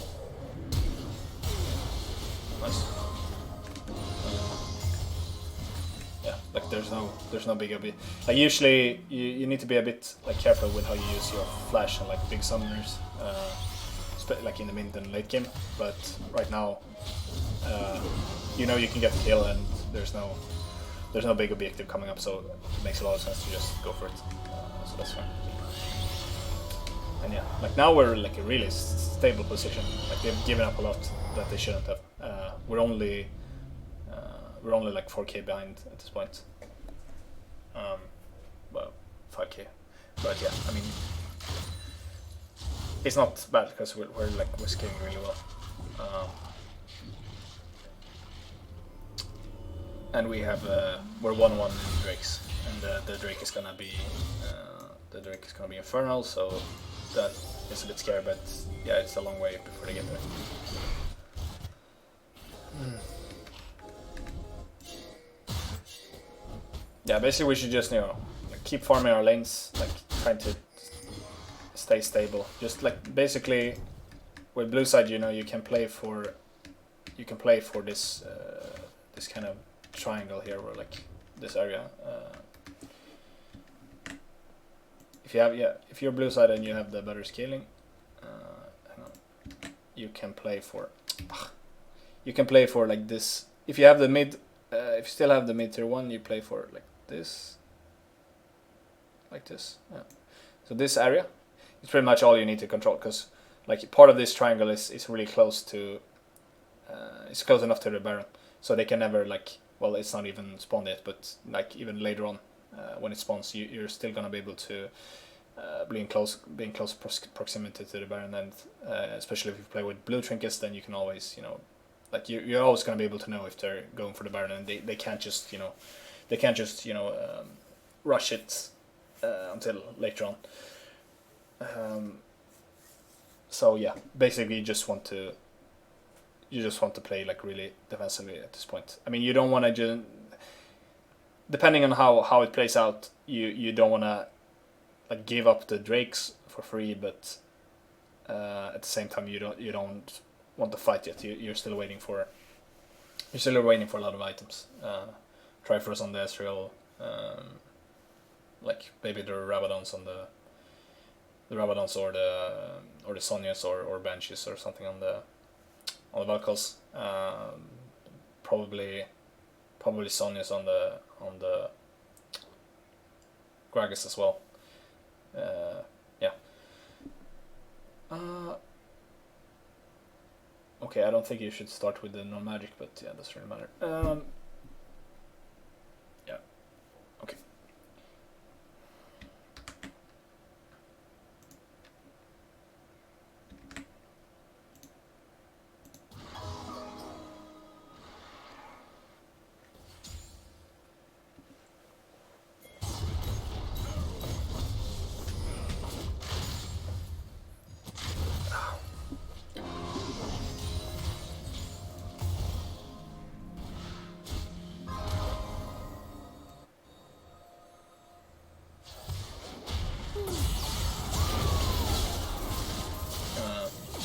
Nice. Yeah, like there's no big bit. Like usually you need to be a bit like careful with how you use your flash and like big summoners, like in the mid and late game. But right now, you know you can get the kill and there's no big objective coming up, so it makes a lot of sense to just go for it. So that's fine. And yeah, like now we're like a really stable position. Like they've given up a lot that they shouldn't have. We're only like 4k behind at this point. Well, 5k. But yeah, I mean, it's not bad because we're scaling really well. And we have we're 1-1 in Drakes, and the Drake is gonna be infernal, so that is a bit scary. But yeah, it's a long way before they get there. Yeah, basically we should just like, keep farming our lanes, like trying to stay stable. Just like basically with blue side, you can play for this this kind of triangle here, or like this area. If you're blue side and you have the better scaling, hang on, you can play for like this. If you have the mid, if you still have the mid tier 1, you play for like this. Yeah. So this area is pretty much all you need to control, because like part of this triangle is really close to, it's close enough to the Baron, so they can never like. Well, it's not even spawned yet, but like even later on, when it spawns, you're still gonna be able to be in close proximity to the Baron, and especially if you play with blue trinkets, then you can always, like you're always gonna be able to know if they're going for the Baron, and they can't just, rush it until later on. So yeah, basically you just want to play like really defensively at this point. I mean, you don't want to just, depending on how it plays out, you don't want to like give up the Drakes for free, but at the same time you don't want to fight yet. You're still waiting for a lot of items. Triforce on the Ezreal, like maybe the Rabadons on the Rabadons or the Sonyas or Banshees or something on the Valkyls. Probably Sonyas on the Gragas as well. Yeah. Okay, I don't think you should start with the non-magic, but yeah, doesn't really matter. Yeah. Okay.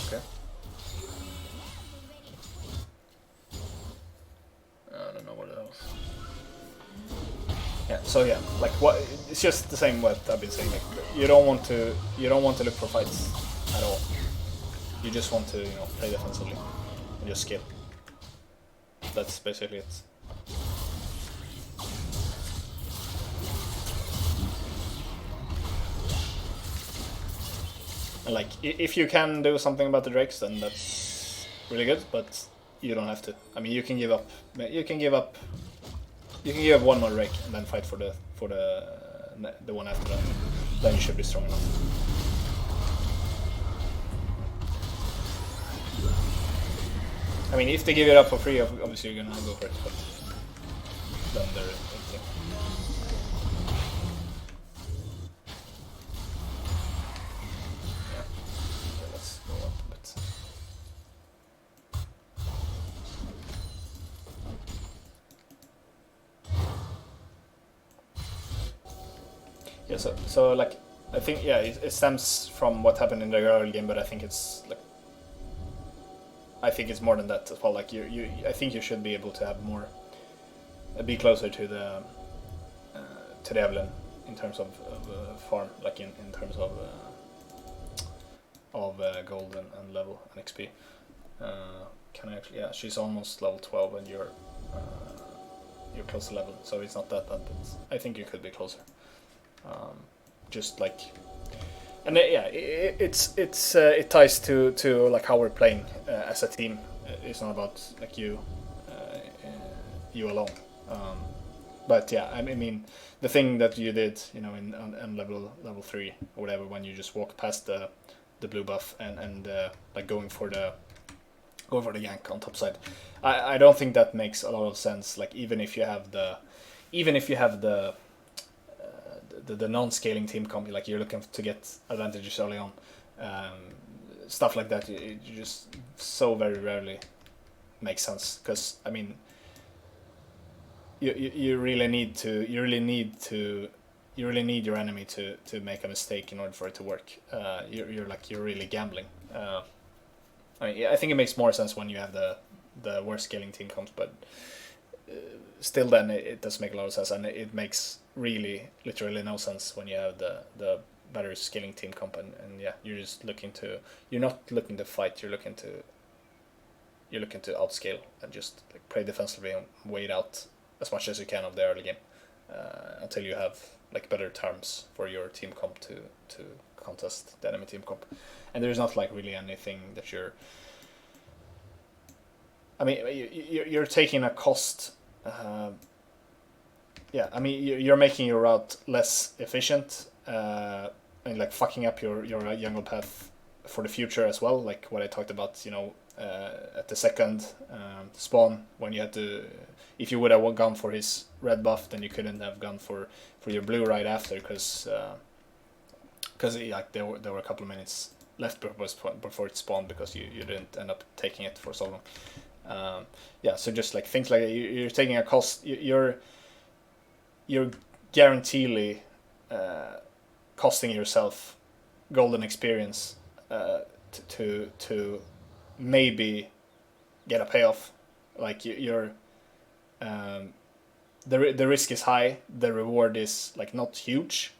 Okay. I don't know what else. Yeah. So yeah, like what? It's just the same what I've been saying. Like you don't want to look for fights at all. You just want to play defensively and just skill. That's basically it. And like, if you can do something about the drakes, then that's really good. But you don't have to. I mean, you can give up. You can give up. You can give up one more drake and then fight for the one after that. Then you should be strong enough. I mean, if they give it up for free, obviously you're gonna go for it. But then they're empty. Yeah, so like, I think, yeah, it stems from what happened in the early game, but I think it's like, I think it's more than that as well. Like I think you should be able to have more, be closer to the Evelyn in terms of farm, like in terms of gold and level and XP. Can I actually? Yeah, she's almost level 12, and you're close to level, so it's not that bad. But I think you could be closer. Just like, and yeah, it ties to like how we're playing as a team. It's not about like you alone. But yeah, I mean, the thing that you did, in level 3 or whatever, when you just walked past the blue buff and like going for the gank on top side, I don't think that makes a lot of sense. Like even if you have the non-scaling team comp, like you're looking to get advantages early on, stuff like that, it just so very rarely makes sense. Because I mean, you really need your enemy to make a mistake in order for it to work. You're really gambling. I mean, I think it makes more sense when you have the worst scaling team comps, but still, then it does make a lot of sense, and it makes really literally no sense when you have the better scaling team comp, and yeah, you're just you're not looking to fight, you're looking to outscale and just like play defensively and wait out as much as you can of the early game until you have like better terms for your team comp to contest the enemy team comp. And there's not like really anything that I mean, you're taking a cost. Yeah, I mean, you're making your route less efficient and like fucking up your jungle path for the future as well. Like what I talked about, at the second spawn, when you had to, if you would have gone for his red buff, then you couldn't have gone for your blue right after, because like there were a couple of minutes left before it spawned, because you didn't end up taking it for so long. Yeah, so just like things like you're taking a cost, you're guaranteedly costing yourself golden experience to maybe get a payoff. Like you're the risk is high, the reward is like not huge.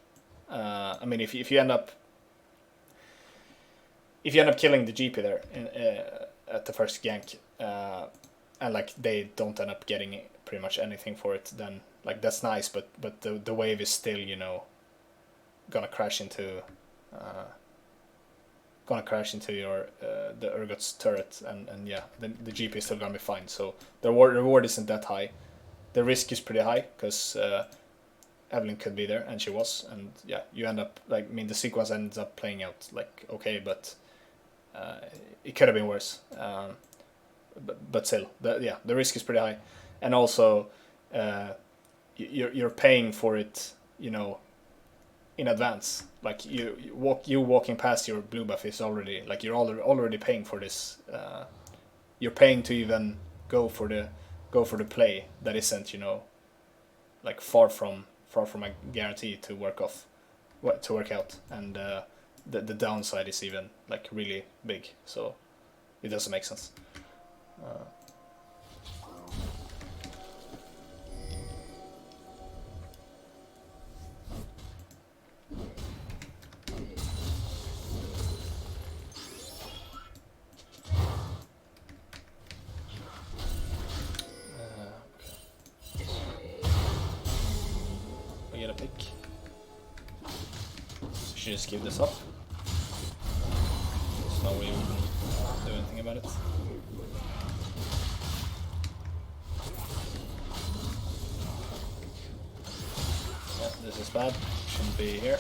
I mean, if you end up killing the GP there at the first gank, and like they don't end up getting pretty much anything for it, then like that's nice, but the wave is still gonna crash into gonna crash into your the Urgot's turret, and yeah, the GP is still gonna be fine. So the reward isn't that high. The risk is pretty high because Evelyn could be there, and she was, and yeah, you end up like, I mean, the sequence ends up playing out like okay, but it could have been worse. But still, the risk is pretty high, and also you're paying for it, you know, in advance. Like you walking past your blue buff is already like you're already paying for this. You're paying to even go for the play that isn't, you know, like far from a guarantee to work out, and the downside is even like really big. So it doesn't make sense. We get a pick. Should just give this up. There's no way we can do anything about it. Yeah, this is bad. Shouldn't be here.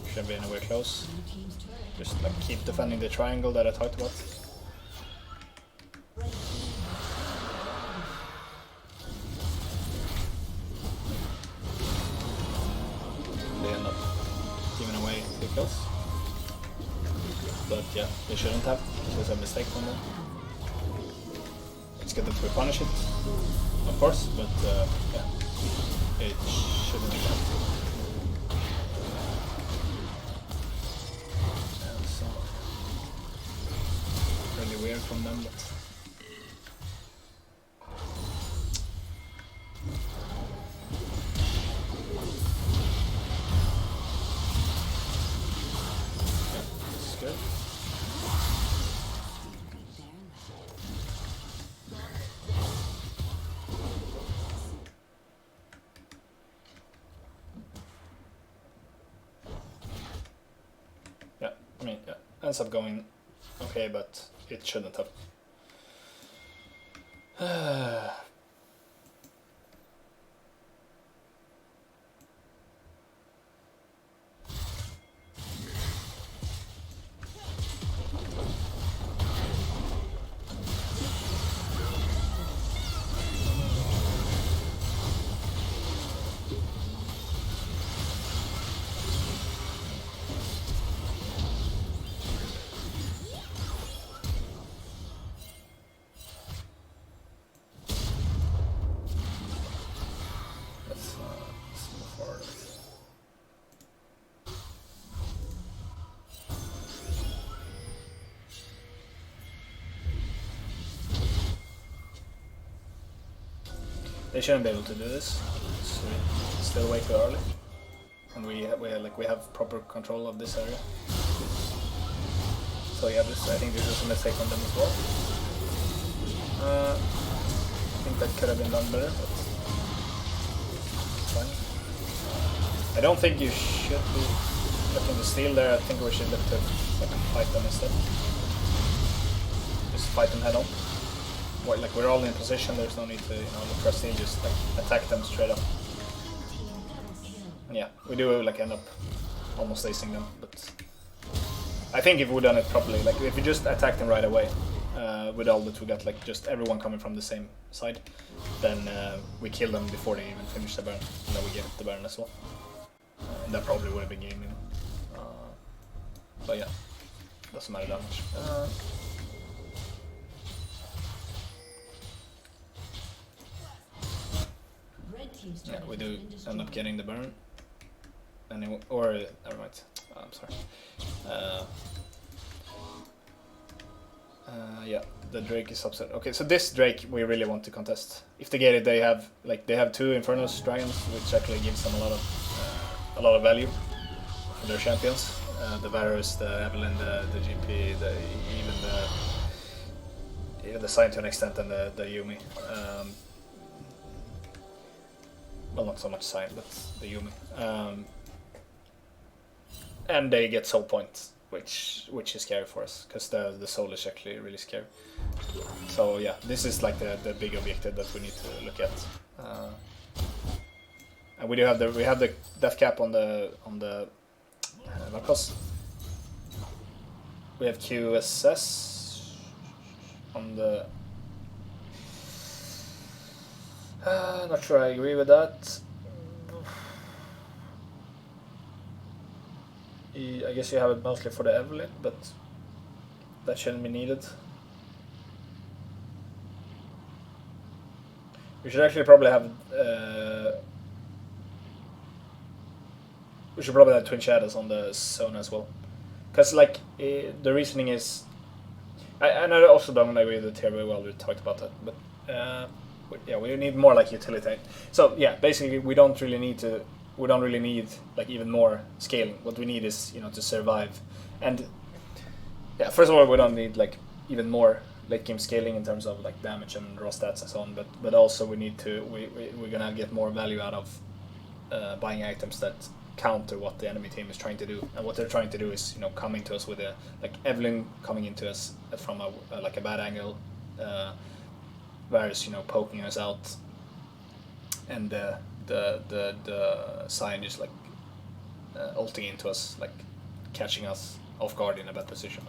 Shouldn't be anywhere close. Just like keep defending the triangle that I talked about. They end up giving away the kills. But yeah, they shouldn't have. It was a mistake from them. It's good that we punish it, of course, but yeah, it shouldn't have happened. Yeah, so really weird from them, but yeah, it's good. Yeah, I mean, yeah, ends up going okay, but it shouldn't have. Let's move forward. They shouldn't be able to do this. It's still way too early, and we have proper control of this area. So yeah, I think this is a mistake on them as well. I think that could have been done better, but it's fine. I don't think you should be looking to steal there. I think we should look to like fight them instead. Just fight them head on. Like we're all in position. There's no need to, you know, look for a steal. Just like attack them straight up. And yeah, we do like end up almost acing them, but I think if we done it properly, like if we just attack them right away, with all that we got, like just everyone coming from the same side, then we kill them before they even finish the burn, and then we get the burn as well. And that probably would have been game, you know. But yeah, doesn't matter that much. Yeah, we do end up getting the burn. Anyway, or never mind. I'm sorry. Yeah, the Drake is upset. Okay, so this Drake we really want to contest. If they get it, they have two Infernus dragons, which actually gives them a lot of value for their champions. The Varus, the Evelyn, the GP, even the Sign to an extent, and the Yumi. well, not so much Cyan, but the Yumi. And they get soul points, which is scary for us, because the soul is actually really scary. So yeah, this is like the big objective that we need to look at. And we have the death cap on the Valkos. We have QSS on the. Not sure I agree with that. I guess you have it mostly for the Evelyn, but that shouldn't be needed. We should actually probably have. We should probably have Twin Shadows on the zone as well, because like the reasoning is. And I also don't agree with it here very well. We talked about that, but yeah, we need more like utility. So yeah, basically we don't really need like even more scaling. What we need is to survive, and yeah, first of all we don't need like even more late game scaling in terms of like damage and raw stats and so on. But also we need to we're gonna get more value out of buying items that counter what the enemy team is trying to do, and what they're trying to do is coming to us with a like Evelyn coming into us from a like a bad angle, Varus poking us out, and the Cyan just like ulting into us, like catching us off guard in a bad position.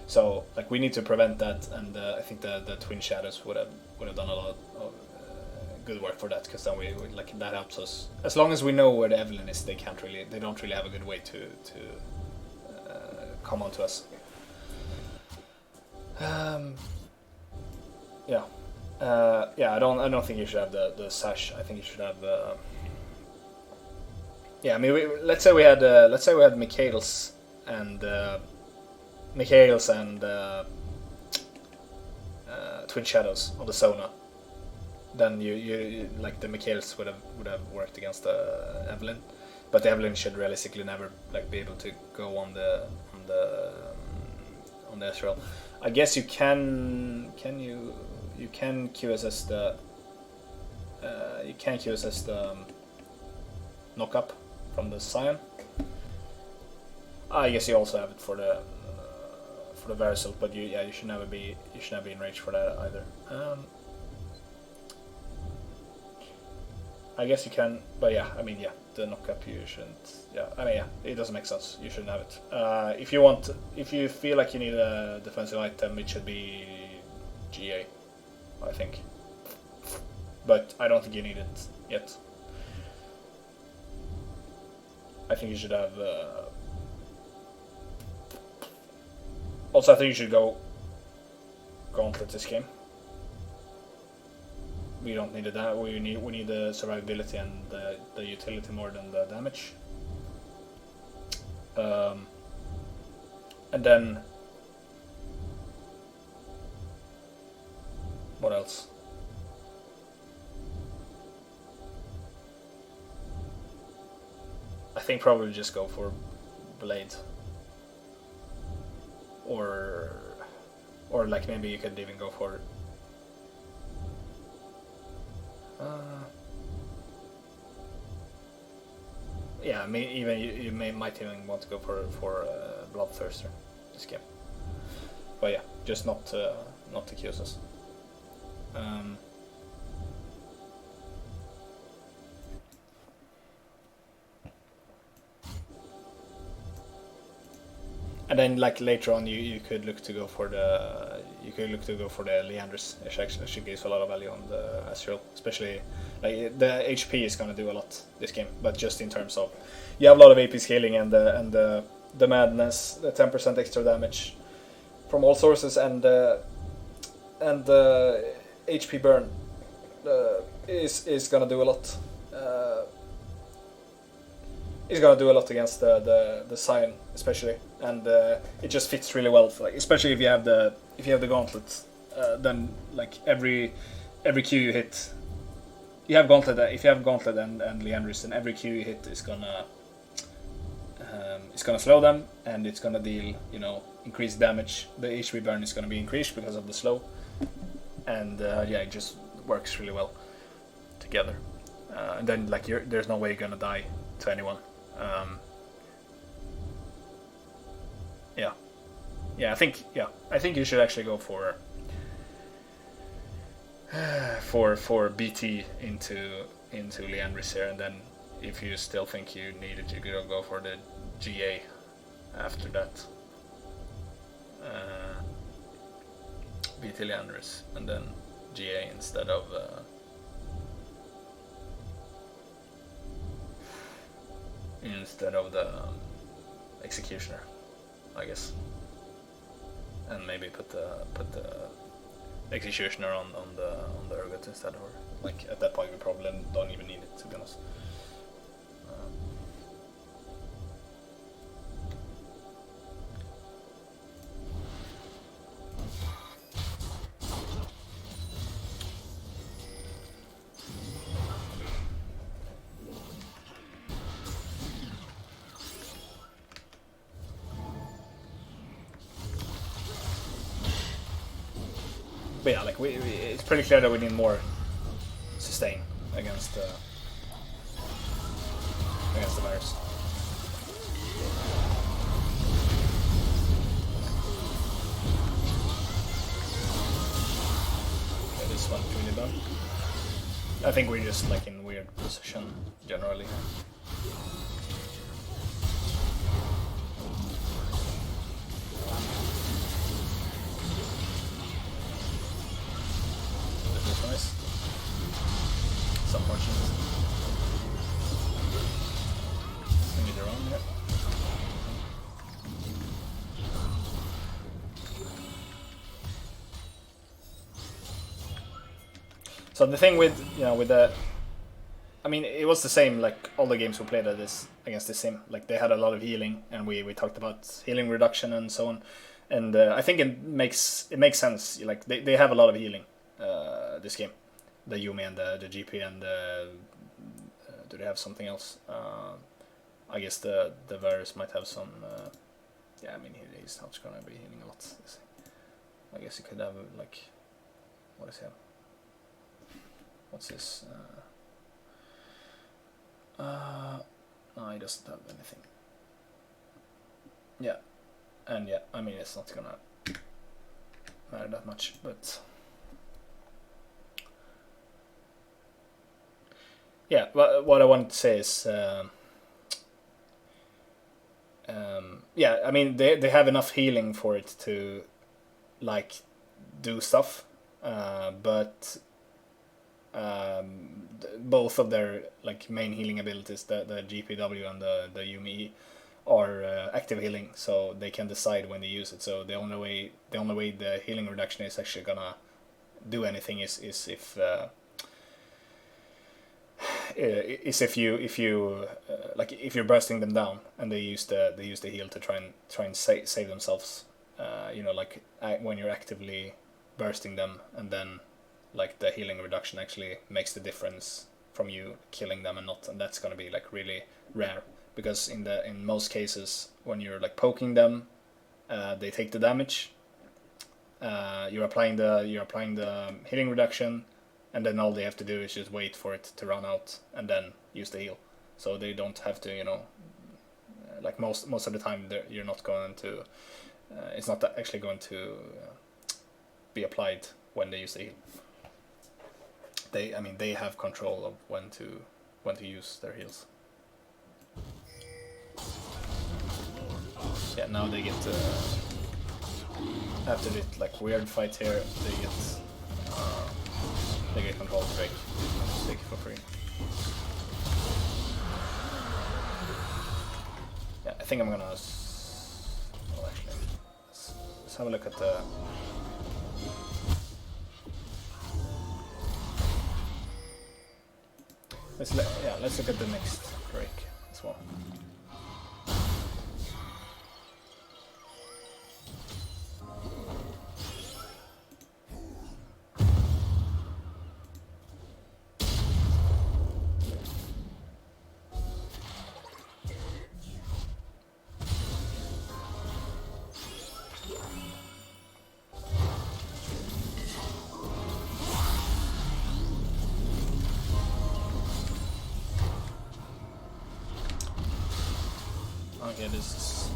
So like we need to prevent that, and I think the Twin Shadows would have done a lot of good work for that, because then we like that helps us. As long as we know where the Evelyn is, they don't really have a good way to come onto us. Yeah. I don't think you should have the sash. I think you should have. Yeah, I mean, let's say we had Mikhail's and Twin Shadows on the Sona. Then you like the Mikhail's would have worked against the Evelyn, but the Evelyn should realistically never like be able to go on the Ezreal. I guess you can QSS the knock up from the Cyan. I guess you also have it for the Verisal, but you should never be in range for that either. I guess you can, but yeah, I mean, yeah, the knock up you shouldn't. Yeah, I mean, yeah, it doesn't make sense. You shouldn't have it. If you feel like you need a defensive item, it should be GA, I think. But I don't think you need it yet. I think you should have. Also, I think you should go Gauntlet this game. We don't need that. We need the survivability and the utility more than the damage. And then what else? I think probably just go for Blade. Or like maybe you could even go for. Yeah, even you might even want to go for Bloodthirster this game. But yeah, just not to QSS. And then like later on you could look to go for the Leandris. It actually gives a lot of value on the Ezreal, especially like the HP is gonna do a lot this game, but just in terms of you have a lot of AP scaling and the madness, the 10% extra damage from all sources, and the HP burn is gonna do a lot. Is gonna do a lot against the Cyan especially, and it just fits really well. For, like, especially if you have the gauntlet, then like every Q you hit, you have gauntlet. If you have gauntlet and Leandris, then every Q you hit is gonna slow them, and it's gonna deal increased damage. The HP burn is gonna be increased because of the slow, and yeah, it just works really well together. and then like there's no way you're gonna die to anyone. Yeah, I think you should actually go for BT into Leandris here, and then if you still think you need it, you could go for the GA after that. BT Leandris and then GA instead of the Executioner, I guess, and maybe put the Executioner on the Urgot instead, or like at that point we probably don't even need it, to be honest. But yeah, like it's pretty clear that we need more sustain against the virus. Okay, this one's really done. I think we're just like in weird position generally. Nice. It's unfortunate. Maybe they're on, yeah. So the thing with the, I mean, it was the same like all the games we played against the sim. Like they had a lot of healing, and we talked about healing reduction and so on. And I think it makes sense. Like they have a lot of healing. This game, the Yumi and the GP, and do they have something else? I guess the virus might have some. Yeah, I mean he's not gonna be healing a lot. I guess he could have like, what is he have? What's this? No, he doesn't have anything. Yeah, and yeah, I mean it's not gonna matter that much, but. Yeah, what I wanted to say is, yeah, I mean they have enough healing for it to, like, do stuff, but both of their like main healing abilities, the GPW and the Yumi, are active healing, so they can decide when they use it. So the only way the healing reduction is actually gonna do anything is if you like if you're bursting them down and they use the heal to try and save themselves, like when you're actively bursting them, and then like the healing reduction actually makes the difference from you killing them and not, and that's gonna be like really rare, because in most cases when you're like poking them, they take the damage. You're applying the healing reduction, and then all they have to do is just wait for it to run out and then use the heal. So they don't have to, like most of the time, you're not going to. It's not actually going to be applied when they use the heal. They have control of when to use their heals. Yeah, now they get after the like weird fight here, they get control of Drake. Just take it for free. Yeah, I think I'm gonna. Well, actually, let's have a look at the. Let's look at the next Drake as well. Okay, this is...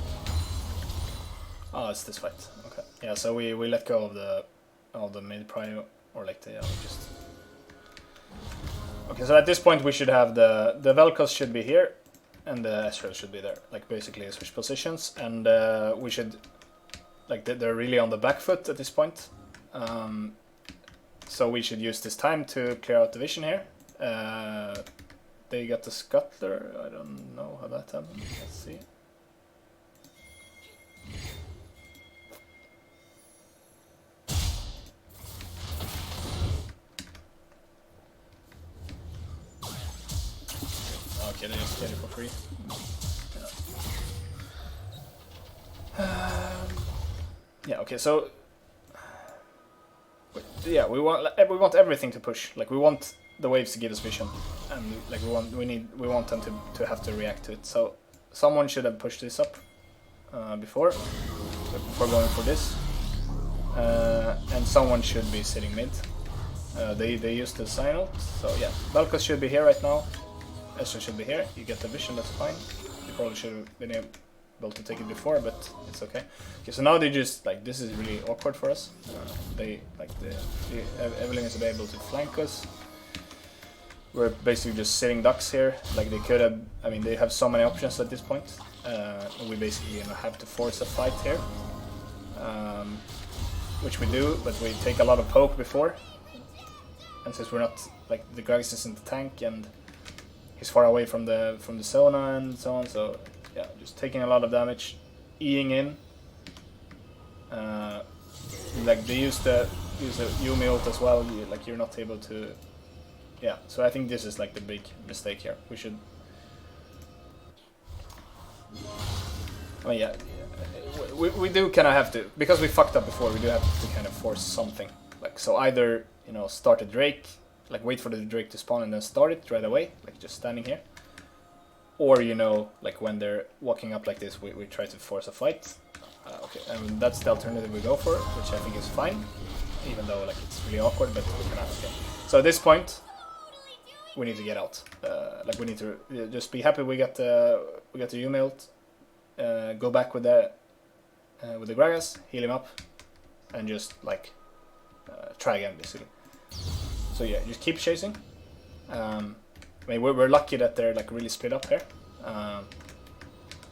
Oh, it's this fight. Okay. Yeah, so we let go of the mid prio, or like the just... Okay, so at this point we should have the Vel'Koz should be here, and the Ezreal should be there. Like basically switch positions, and we should... Like they're really on the back foot at this point. So we should use this time to clear out the vision here. They got the Scuttler. I don't know how that happened. Let's see. Okay, they just get it for free. Yeah. Okay. So. Yeah, we want everything to push. Like we want the waves to give us vision, and like we want them to have to react to it. So someone should have pushed this up before going for this, and someone should be sitting mid. They used the sign ult, so yeah, Vel'Koz should be here right now. Ezreal should be here. You get the vision, that's fine. You probably should have been able to take it before, but it's okay. Okay, so now they just like this is really awkward for us. They like Evelyn is able to flank us. We're basically just sitting ducks here. Like they could have. I mean, they have so many options at this point. We basically have to force a fight here, which we do, but we take a lot of poke before. And since we're not like the Gragas isn't the tank and he's far away from the Sona and so on, so yeah, just taking a lot of damage, Eing in. Like they use the Yumi ult as well. Like you're not able to. Yeah, so I think this is like the big mistake here. We should. I mean, yeah, we do kind of have to, because we fucked up before. We do have to kind of force something. Like so, either start a Drake, like wait for the Drake to spawn and then start it right away, like just standing here. Or like when they're walking up like this, we try to force a fight. Okay, and that's the alternative we go for, which I think is fine, even though like it's really awkward, but we can have it. So at this point, we need to get out. Like we need to just be happy we got the Yumi ult. Go back with the Gragas, heal him up, and just like try again basically. So yeah, just keep chasing. I mean, we're lucky that they're like really split up here.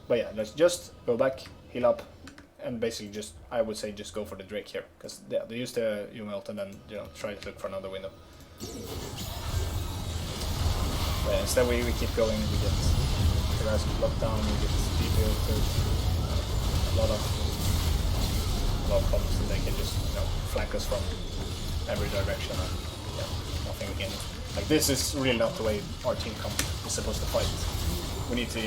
But yeah, let's just go back, heal up, and basically just, I would say, just go for the Drake here, because yeah, they use the Yumi ult and then try to look for another window. But instead we keep going. We get the guys locked down. We get DP ulted. A lot of problems, and they can just flank us from every direction. And, yeah, nothing we can. Like this is really not the way our team is supposed to fight. We need to,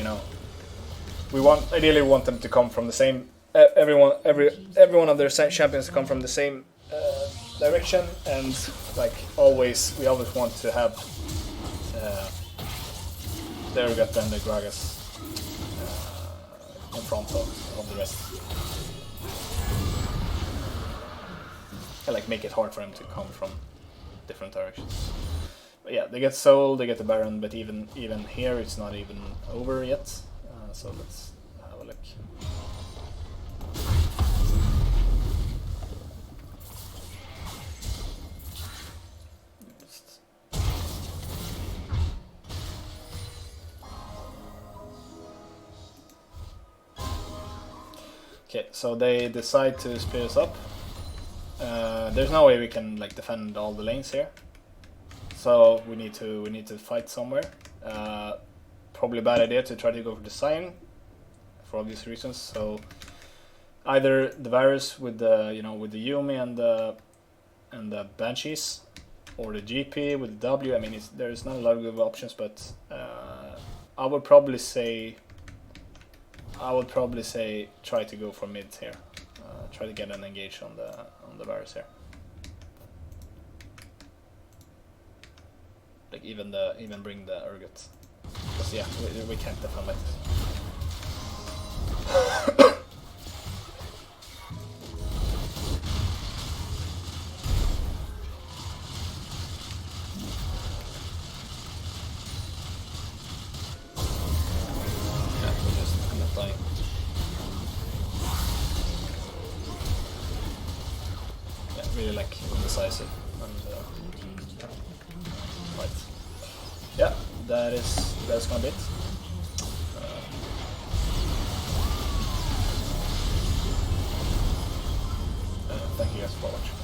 ideally want them to come from the same. Every one of their champions to come from the same direction, and like we always want to have the Urgot and the Gragas in front of the rest. And like make it hard for them to come from different directions. But yeah, they get Soul, they get the Baron, but even here it's not even over yet. So let's have a look. Okay, so they decide to split us up. There's no way we can like defend all the lanes here, so we need to fight somewhere. Probably a bad idea to try to go for the Sion, for obvious reasons. So either the Varus with the with the Yumi and the Banshees, or the GP with the W. I mean, there's not a lot of good options, but I would probably say try to go for mid here. Try to get an engage on the Varus here. Like even bring the Urgot. Because yeah, we can't defend like this. Yeah, we just end up dying. really like indecisive. And right, yeah, that's gonna be it. Thank you guys for watching.